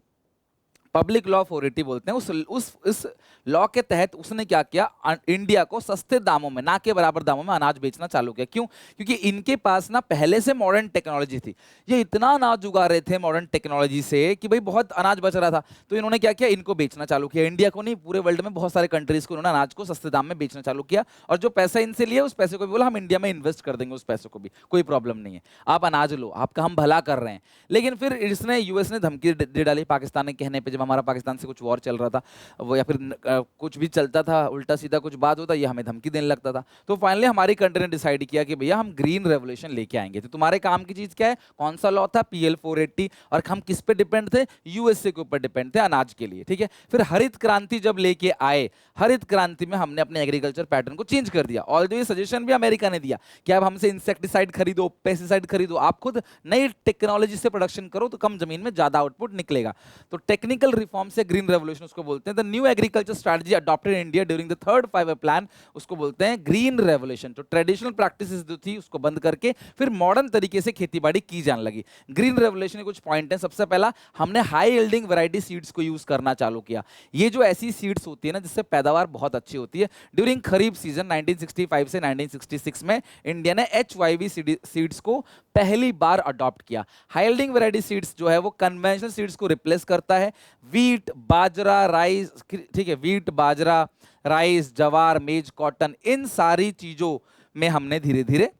पब्लिक लॉ 480 बोलते हैं। उस लॉ के तहत उसने क्या किया, इंडिया को सस्ते दामों में, ना के बराबर दामों में अनाज बेचना चालू किया। क्यों? क्योंकि इनके पास ना पहले से मॉडर्न टेक्नोलॉजी थी, ये इतना अनाज उगा रहे थे मॉडर्न टेक्नोलॉजी से कि भाई बहुत अनाज बच रहा था। तो इन्होंने क्या किया, इनको बेचना चालू किया। इंडिया को नहीं, पूरे वर्ल्ड में बहुत सारे कंट्रीज को इन्होंने अनाज को सस्ते दाम में बेचना चालू किया। और जो पैसा इनसे लिया उस पैसे को भी बोला हम इंडिया में इन्वेस्ट कर देंगे, उस पैसे को भी कोई प्रॉब्लम नहीं है, आप अनाज लो, आपका हम भला कर रहे हैं। लेकिन फिर इसने, यूएस ने धमकी दे डाली पाकिस्तान के कहने पे, जब हमारा पाकिस्तान से कुछ वॉर चल रहा था वो, या फिर कुछ भी चलता था, उल्टा सीधा कुछ बात होता, ये हमें धमकी देने लगता था। तो फाइनली हमारी कंट्री ने डिसाइड किया कि भैया हम ग्रीन रेवोल्यूशन लेके आएंगे। तो तुम्हारे काम की चीज क्या है, कौन सा लॉ था, PL 480, और हम किस पे डिपेंड थे, यूएसए के ऊपर डिपेंड थे अनाज के लिए, ठीक है। फिर हरित क्रांति जब लेके आए, हरित क्रांति में हमने अपने एग्रीकल्चर पैटर्न को चेंज कर दिया। ऑल्दो ये सजेशन भी अमेरिका ने दिया कि अब हमसे इंसेक्टिसाइड खरीदो, पेस्टिसाइड खरीदो, आप खुद नई टेक्नोलॉजी से प्रोडक्शन करो तो कम जमीन में ज्यादा आउटपुट निकलेगा। तो टेक्निकल रिफॉर्म से ग्रीन रेवोल्यूशन उसको बोलते हैं। The new agriculture strategy adopted in India during the third 5-year plan, उसको बोलते हैं ग्रीन रेवोल्यूशन। तो ट्रेडिशनल प्रैक्टिसेस जो थी उसको बंद करके फिर मॉडर्न तरीके से खेतीबाड़ी की जाने लगी। ग्रीन रेवोल्यूशन के कुछ पॉइंट हैं। सबसे पहला, हमने हाई यील्डिंग वैरायटी सीड्स को यूज करना चालू किया। ये जो ऐसी सीड्स होती है ना जिससे पैदावार बहुत अच्छी होती है। ड्यूरिंग खरीफ सीजन 1965 से 1966 में इंडिया ने HYV सीड्स को पहली बार अडॉप्ट किया। हाई यील्डिंग वैरायटी सीड्स जो है वो कन्वेंशनल सीड्स को रिप्लेस करता है। वीट, बाजरा, राइस, ठीक है, वीट, बाजरा, राइस, जवार, मेज, कॉटन, इन सारी चीजों में हमने धीरे धीरे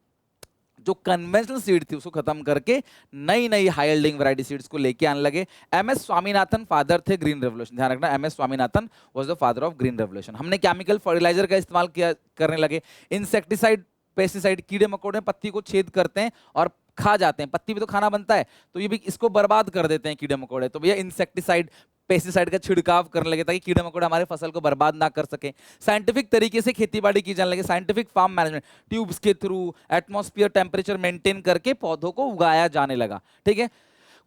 जो कन्वेंशनल सीड थी उसको खत्म करके नई नई हाई यील्डिंग वैरायटी सीड्स को लेके आने लगे। MS स्वामीनाथन फादर थे ग्रीन रेवोल्यूशन, ध्यान रखना, MS Swaminathan was the father of green revolution. हमने केमिकल फर्टिलाइजर का इस्तेमाल किया करने लगे। इंसेक्टिसाइड, पेस्टिसाइड, कीड़े मकोड़े पत्ती को छेद करते हैं और खा जाते हैं, पत्ती भी तो खाना बनता है, तो ये भी इसको बर्बाद कर देते हैं कीड़े मकोड़े। तो भैया इंसेक्टिसाइड, पेस्टिसाइड का छिड़काव करने लगे ताकि कीड़े मकोड़े हमारे फसल को बर्बाद ना कर सके। साइंटिफिक तरीके से खेतीबाड़ी की जाने लगे, साइंटिफिक फार्म मैनेजमेंट, ट्यूब्स के थ्रू एटमॉस्फेयर टेम्परेचर मेंटेन करके पौधों को उगाया जाने लगा, ठीक है।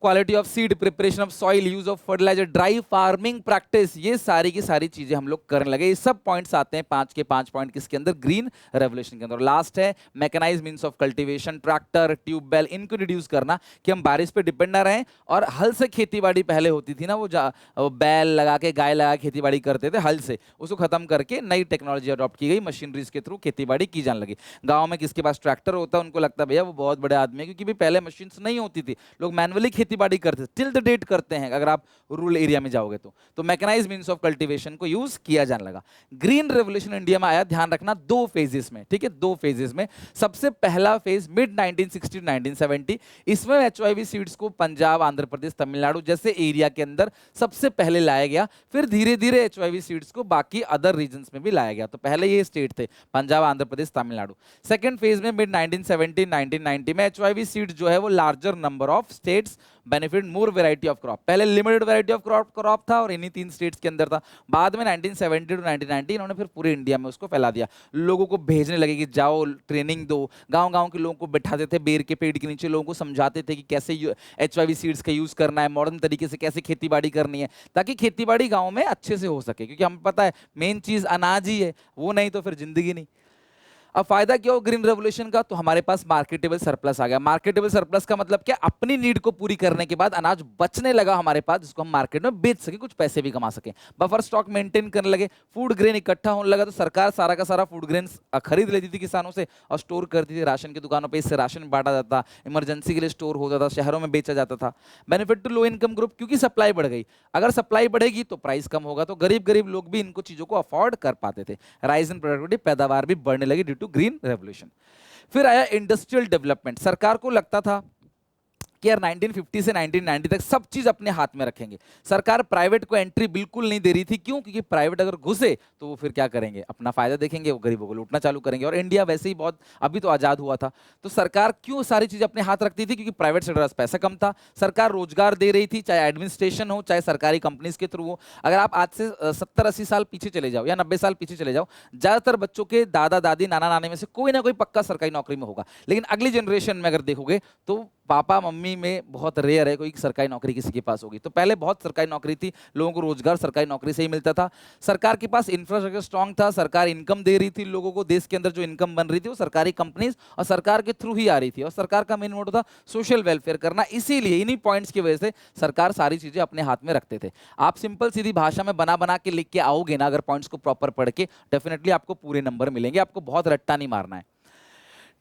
Quality of seed, preparation of soil, use of fertiliser, dry farming practice, ये सारी की सारी चीजें हम लोग करने लगे। ये सब पॉइंट्स आते हैं 5 के 5 पॉइंट किसके अंदर, ग्रीन रेवोल्यूशन के अंदर। लास्ट है mechanised means of cultivation, tractor, tubewell, इनको रिड्यूस करना कि हम बारिश पे डिपेंड ना रहें। और हल से खेतीबाड़ी पहले होती थी ना, वो बैल लगा के, गाय लगा के खेतीबाड़ी करते थे हल से, उसको खत्म करके नई टेक्नोलॉजी अडॉप्ट की गई, मशीनरीज के थ्रू खेतीबाड़ी की जाने लगी। गाँव में किसके पास ट्रैक्टर होता है उनको लगता है भैया वो बहुत बड़े आदमी है, क्योंकि पहले मशीन नहीं होती थी, लोग मैनुअली खेतीबाड़ी करते थे, टिल द डेट करते हैं अगर आप रूरल एरिया में जाओगे तो मैकेनाइज्ड मींस ऑफ कल्टीवेशन को यूज किया जाने लगा। ग्रीन रेवोल्यूशन इंडिया में आया, ध्यान रखना, 2 फेजेस में, ठीक है, 2 फेजेस में। सबसे पहला फेज मिड 1960 1970, इसमें HYV सीड्स को पंजाब, आंध्र प्रदेश, तमिलनाडु जैसे एरिया के अंदर सबसे पहले लाया गया। फिर धीरे धीरे HYV सीड्स को बाकी अदर रीजन्स में भी लाया गया। तो पहले ये स्टेट थे पंजाब, आंध्र प्रदेश, तमिलनाडु। सेकंड फेज में मिड 1970 1990 में HYV सीड्स जो है वो larger number of states benefit more variety of crop. पहले लिमिटेड वैरायटी ऑफ क्रॉप था और इन्हीं 3 स्टेट्स के अंदर था। बाद में 1970 टू 1990 इन्होंने फिर पूरे इंडिया में उसको फैला दिया। लोगों को भेजने लगे कि जाओ ट्रेनिंग दो, गांव-गांव के लोगों को बैठाते थे बेर के पेड़ के नीचे, लोगों को समझाते थे कि कैसे HYV सीड्स का यूज करना है, मॉडर्न तरीके से कैसे खेतीबाड़ी करनी है, ताकि खेतीबाड़ी गाँव में अच्छे से हो सके। क्योंकि हमें पता है मेन चीज अनाज ही है, वो नहीं तो फिर जिंदगी नहीं। अब फायदा क्या हो ग्रीन रेवोल्यूशन का, तो हमारे पास मार्केटेबल सरप्लस आ गया। मार्केटेबल सरप्लस का मतलब क्या, अपनी नीड को पूरी करने के बाद अनाज बचने लगा हमारे पास, जिसको हम मार्केट में बेच सके, कुछ पैसे भी कमा सके। बफर स्टॉक मेंटेन करने लगे, फूड ग्रेन इकट्ठा होने लगा, तो सरकार सारा का सारा फूड ग्रेन खरीद लेती थी किसानों से और स्टोर करती थी राशन की दुकानों पर। इससे राशन बांटा जाता, इमरजेंसी के लिए स्टोर होता था, शहरों में बेचा जाता था। Benefit to low income group, क्योंकि सप्लाई बढ़ गई, अगर सप्लाई बढ़ेगी तो प्राइस कम होगा, तो गरीब लोग भी इनको चीजों को अफोर्ड कर पाते थे। राइज इन प्रोडक्टिविटी, पैदावार भी बढ़ने लगी ड्यू टू ग्रीन रेवोल्यूशन। फिर आया इंडस्ट्रियल डेवलपमेंट। सरकार को लगता था कि यार 1950 से 1990 तक सब चीज अपने हाथ में रखेंगे। सरकार प्राइवेट को एंट्री बिल्कुल नहीं दे रही थी। क्यों? क्योंकि प्राइवेट अगर घुसे तो वो फिर क्या करेंगे, अपना फायदा देखेंगे, वो गरीबों को लूटना चालू करेंगे। और इंडिया वैसे ही बहुत अभी तो आजाद हुआ था, तो सरकार क्यों सारी चीजें अपने हाथ रखती थी? क्योंकि प्राइवेट सेक्टर में पैसा कम था, सरकार रोजगार दे रही थी, चाहे एडमिनिस्ट्रेशन हो, चाहे सरकारी कंपनीज के थ्रू हो। अगर आप आज से 70-80 साल पीछे चले जाओ या 90 साल पीछे चले जाओ, ज्यादातर बच्चों के दादा दादी, नाना नानी में से कोई ना कोई पक्का सरकारी नौकरी में होगा। लेकिन अगली जनरेशन में अगर देखोगे तो पापा मम्मी में बहुत रेयर है कोई सरकारी नौकरी किसी के पास होगी। तो पहले बहुत सरकारी नौकरी थी, लोगों को रोजगार सरकारी नौकरी से ही मिलता था। सरकार के पास इंफ्रास्ट्रक्चर स्ट्रांग था, सरकार इनकम दे रही थी लोगों को, देश के अंदर जो इनकम बन रही थी वो सरकारी कंपनीज और सरकार के थ्रू ही आ रही थी, और सरकार का मेन मोटो था सोशल वेलफेयर करना। इसीलिए इन्हीं पॉइंट्स की वजह से सरकार सारी चीजें अपने हाथ में रखते थे। आप सिंपल सीधी भाषा में बना बना के लिख के आओगे ना, अगर पॉइंट्स को प्रॉपर पढ़ के, डेफिनेटली आपको पूरे नंबर मिलेंगे, आपको बहुत रट्टा नहीं मारना है।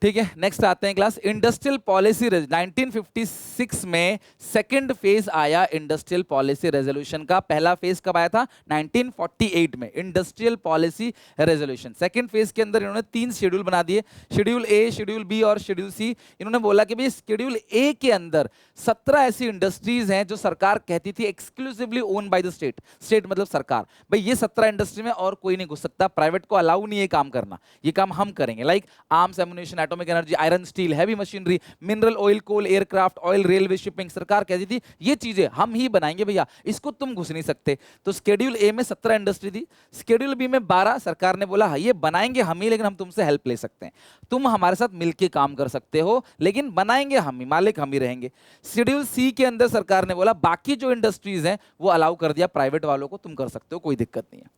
ठीक है, नेक्स्ट आते हैं क्लास इंडस्ट्रियल पॉलिसी 1956 में सेकंड फेज आया इंडस्ट्रियल पॉलिसी रेजोल्यूशन का। पहला फेज कब आया था? 1948 में industrial policy resolution. Second phase के अंदर इन्होंने 3 शेड्यूल बना दिए, शेड्यूल ए, शेड्यूल बी और शेड्यूल सी। इन्होंने बोला कि भाई शेड्यूल ए के अंदर 17 ऐसी इंडस्ट्रीज हैं जो सरकार कहती थी exclusively own by the state, state मतलब सरकार, भाई ये 17 इंडस्ट्री में और कोई नहीं घुस सकता, प्राइवेट को अलाउ नहीं है काम करना, ये काम हम करेंगे। Like arms, ammunition, atomic energy, iron, steel, heavy machinery, mineral oil, coal, aircraft, oil, railway, shipping, सरकार कहती थी ये चीजें हम ही बनाएंगे भैया, इसको तुम घुस नहीं सकते। तो शेड्यूल ए में 17 इंडस्ट्री थी, शेड्यूल बी में 12। सरकार ने बोला हाँ, ये बनाएंगे हम ही, लेकिन हम तुमसे हेल्प ले सकते हैं, तुम हमारे साथ मिलकर काम कर सकते हो, लेकिन बनाएंगे हम ही, मालिक हम ही रहेंगे। शेड्यूल सी के अंदर सरकार ने बोला बाकी जो इंडस्ट्रीज हैं वो अलाउ कर दिया प्राइवेट वालों को, तुम कर सकते हो, कोई दिक्कत नहीं है।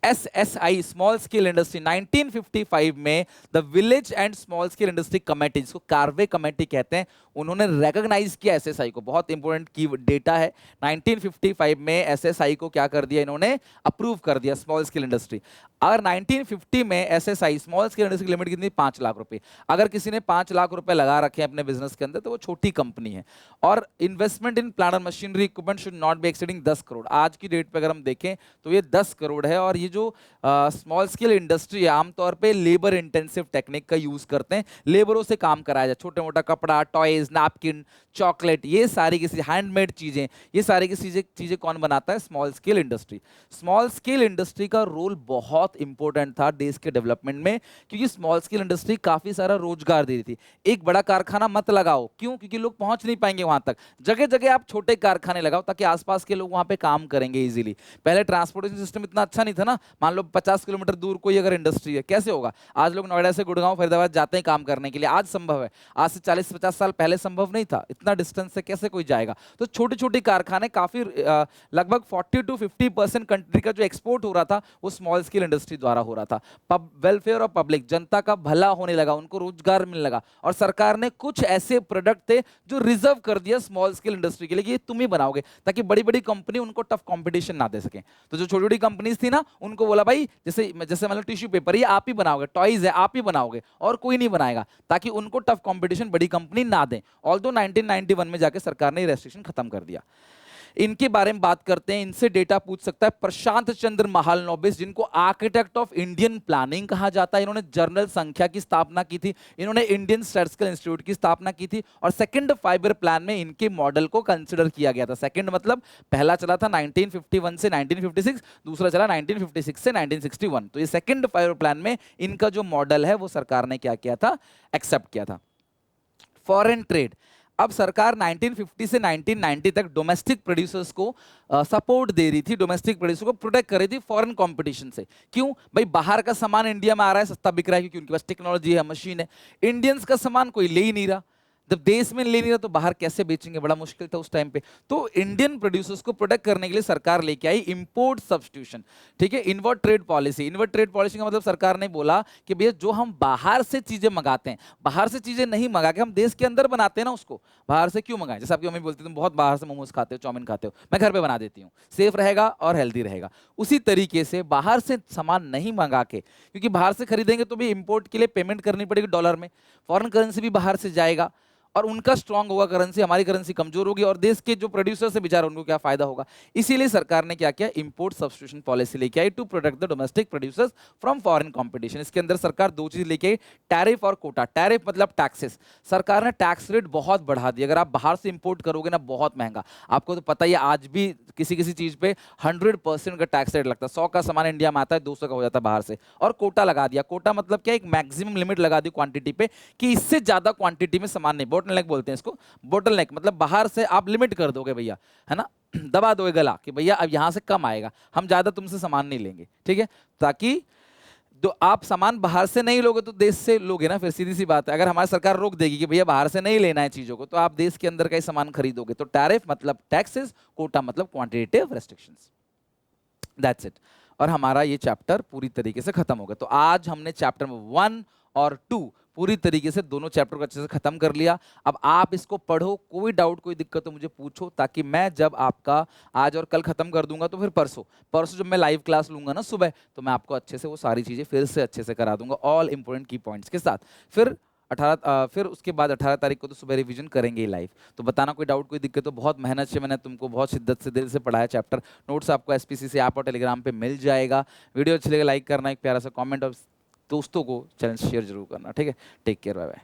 SSI स्मॉल स्केल इंडस्ट्री 1955 में the village and small scale industry committee, जिसको कार्वे कमेटी कहते हैं, उन्होंने रिकॉग्नाइज किया एसएसआई को। बहुत इंपॉर्टेंट की डेटा है, 1955 में एसएसआई को क्या कर दिया इन्होंने? अप्रूव कर दिया स्मॉल स्केल इंडस्ट्री। अगर 1950 में एसएसआई स्मॉल स्केल इंडस्ट्री की लिमिट कितनी? 5 लाख रुपए। अगर किसी ने 5 लाख रुपए लगा रखे हैं अपने बिजनेस के अंदर तो वो छोटी कंपनी है। और इन्वेस्टमेंट इन प्लांट और machinery equipment should not be exceeding 10 crore. आज की डेट पे अगर हम देखें तो ये 10 करोड़ है। और ये जो स्मॉल स्केल इंडस्ट्री है आमतौर पे लेबर इंटेंसिव टेक्निक का यूज करते हैं, लेबरों से काम कराया जाए, छोटे मोटा कपड़ा, टॉयज, नैपकिन, चॉकलेट, ये सारी की हैंडमेड चीजें, ये सारी की चीजें कौन बनाता है? Small scale industry. Small scale industry का रोल बहुत इंपॉर्टेंट था देश के डेवलपमेंट में, क्योंकि स्मॉल स्केल इंडस्ट्री काफी सारा रोजगार दे रही थी। एक बड़ा कारखाना मत लगाओ, क्यों? क्योंकि लोग पहुंच नहीं पाएंगे वहां तक। जगह जगह आप छोटे कारखाने लगाओ ताकि आसपास के लोग वहां पे काम करेंगे इजीली। पहले ट्रांसपोर्टेशन सिस्टम इतना अच्छा नहीं था ना, मान लो 50 किलोमीटर दूर कोई अगर इंडस्ट्री है, कैसे होगा? आज लोग नोएडा से गुड़गांव, फरीदाबाद जाते हैं काम करने के लिए, आज संभव है, आज से 40-50 साल पहले संभव नहीं था। इतना डिस्टेंस से कैसे कोई जाएगा? तो छोटे छोटे कारखाने काफी लगभग 40 to 50% कंट्री का जो एक्सपोर्ट हो रहा था वो स्मॉल स्केल इंडस्ट्री द्वारा हो रहा था। वेलफेयर और पब्लिक, जनता का भला होने लगा, उनको रोजगार मिलने लगा, और सरकार ने कुछ ऐसे प्रोडक्ट थे जो रिजर्व कर दिया स्मॉल स्केल इंडस्ट्री के लिए कि ये तुम ही बनाओगे, ताकि बड़ी बड़ी कंपनी उनको टफ कंपटीशन ना दे सके। तो जो छोटी छोटी कंपनीज थी ना, उनको बोला भाई जैसे मतलब टिश्यू पेपर ये आप ही बनाओगे, टॉयज है आप ही बनाओगे, और कोई नहीं बनाएगा, ताकि उनको टफ कंपटीशन बड़ी कंपनी ना दें। ऑल्दो 1991 में जाके सरकार ने रेस्ट्रिक्शन खत्म कर दिया। इनके बारे में बात करते हैं, इनसे डेटा पूछ सकता है। प्रशांत चंद्र महालनोबिस, जिनको आर्किटेक्ट ऑफ इंडियन प्लानिंग कहा जाता है, इन्होंने जर्नल संख्या की स्थापना की थी, इन्होंने इंडियन स्टैटिस्टिकल इंस्टीट्यूट की स्थापना की थी, और सेकंड फाइबर प्लान में इनके मॉडल को कंसिडर किया गया था। सेकंड मतलब पहला चला था 1951 से 1956, दूसरा चला 1956 से 1961। तो ये सेकंड फाइबर प्लान में इनका जो मॉडल है वो सरकार ने क्या किया था? एक्सेप्ट किया था। फॉरेन ट्रेड, अब सरकार 1950 से 1990 तक डोमेस्टिक प्रोड्यूसर्स को सपोर्ट दे रही थी, डोमेस्टिक प्रोड्यूसर को प्रोटेक्ट कर रही थी फॉरेन कंपटीशन से। क्यों भाई? बाहर का सामान इंडिया में आ रहा है, सस्ता बिक रहा है, क्योंकि उनके पास टेक्नोलॉजी है, मशीन है। इंडियंस का सामान कोई ले ही नहीं रहा, जब देश में ले नहीं रहा तो बाहर कैसे बेचेंगे? बड़ा मुश्किल था उस टाइम पे। तो इंडियन प्रोड्यूसर्स को प्रोटेक्ट करने के लिए सरकार लेके आई इंपोर्ट सब्स्टिट्यूशन, ठीक है, invert trade policy. Invert trade policy का मतलब सरकार ने बोला कि भैया जो हम बाहर से चीजें मंगाते हैं, बाहर से चीजें नहीं मंगा के हम देश के अंदर बनाते हैं ना, उसको बाहर से क्यों मंगाएं? जैसे आपकी मम्मी बोलती है तुम बहुत बाहर से मोमोज खाते हो, चाउमीन खाते हो, मैं घर पे बना देती हूँ, सेफ रहेगा और हेल्दी रहेगा। उसी तरीके से बाहर से सामान नहीं मंगा के, क्योंकि बाहर से खरीदेंगे तो भी इंपोर्ट के लिए पेमेंट करनी पड़ेगी डॉलर में, फॉरेन करेंसी भी बाहर से जाएगा, और उनका स्ट्रांग होगा करेंसी, हमारी करेंसी कमजोर होगी, और देश के जो प्रोड्यूसर्स है बेचारा उनको क्या फायदा होगा? इसीलिए सरकार ने क्या किया? इंपोर्ट सब्स्टिट्यूशन पॉलिसी लेके आई to protect the domestic producers from foreign competition. इसके अंदर सरकार 2 चीज लेके आई, टैरिफ और कोटा। टैरिफ मतलब टैक्सेस, सरकार ने टैक्स रेट बहुत बढ़ा दिया। अगर आप बाहर से इंपोर्ट करोगे ना बहुत महंगा, आपको तो पता ही है आज भी किसी किसी चीज पे 100% का टैक्स रेट लगता है। 100 का सामान इंडिया में आता है, 200 का हो जाता है बाहर से। और कोटा लगा दिया, कोटा मतलब क्या? एक मैक्सिमम लिमिट लगा दी क्वांटिटी पे, कि इससे ज्यादा क्वांटिटी में सामान नहीं, बोटलनेक बोलते हैं इसको, बोटलनेक मतलब बाहर से आप लिमिट कर दोगे भैया, है ना, दबा दोगे गला कि भैया अब यहां से कम आएगा, हम ज्यादा तुमसे सामान नहीं लेंगे, ठीक है, ताकि तो आप सामान बाहर से नहीं लोगे तो देश से लोगे ना, फिर सीधी सी बात है। अगर हमारी सरकार रोक देगी कि भैया बाहर से नहीं लेना है चीजों को, तो आप देश के अंदर का ही सामान खरीदोगे। तो टैरिफ मतलब टैक्सेस, कोटा मतलब क्वांटिटेटिव रेस्ट्रिक्शंस। That's it. और हमारा ये चैप्टर पूरी तरीके से खत्म हो गया। तो आज हमने चैप्टर 1 और 2 पूरी तरीके से दोनों चैप्टर को अच्छे से खत्म कर लिया। अब आप इसको पढ़ो, कोई डाउट कोई दिक्कत हो मुझे पूछो, ताकि मैं जब आपका आज और कल खत्म कर दूंगा तो फिर परसों परसों जब मैं लाइव क्लास लूंगा ना सुबह, तो मैं आपको अच्छे से वो सारी चीजें फिर से अच्छे से करा दूंगा, ऑल इंपॉर्टेंट की पॉइंट्स के साथ। फिर 18 फिर उसके बाद 18 तारीख को तो सुबह रिवीजन करेंगे लाइव। तो बताना कोई डाउट कोई दिक्कत हो। बहुत मेहनत से मैंने तुमको बहुत शिद्दत से दिल से पढ़ाया चैप्टर। नोट्स आपको एसपीसीसी ऐप और टेलीग्राम पे मिल जाएगा। वीडियो अच्छी लगे लाइक करना, एक प्यारा सा कमेंट और दोस्तों को चैनल शेयर जरूर करना। ठीक है, टेक केयर, बाय बाय।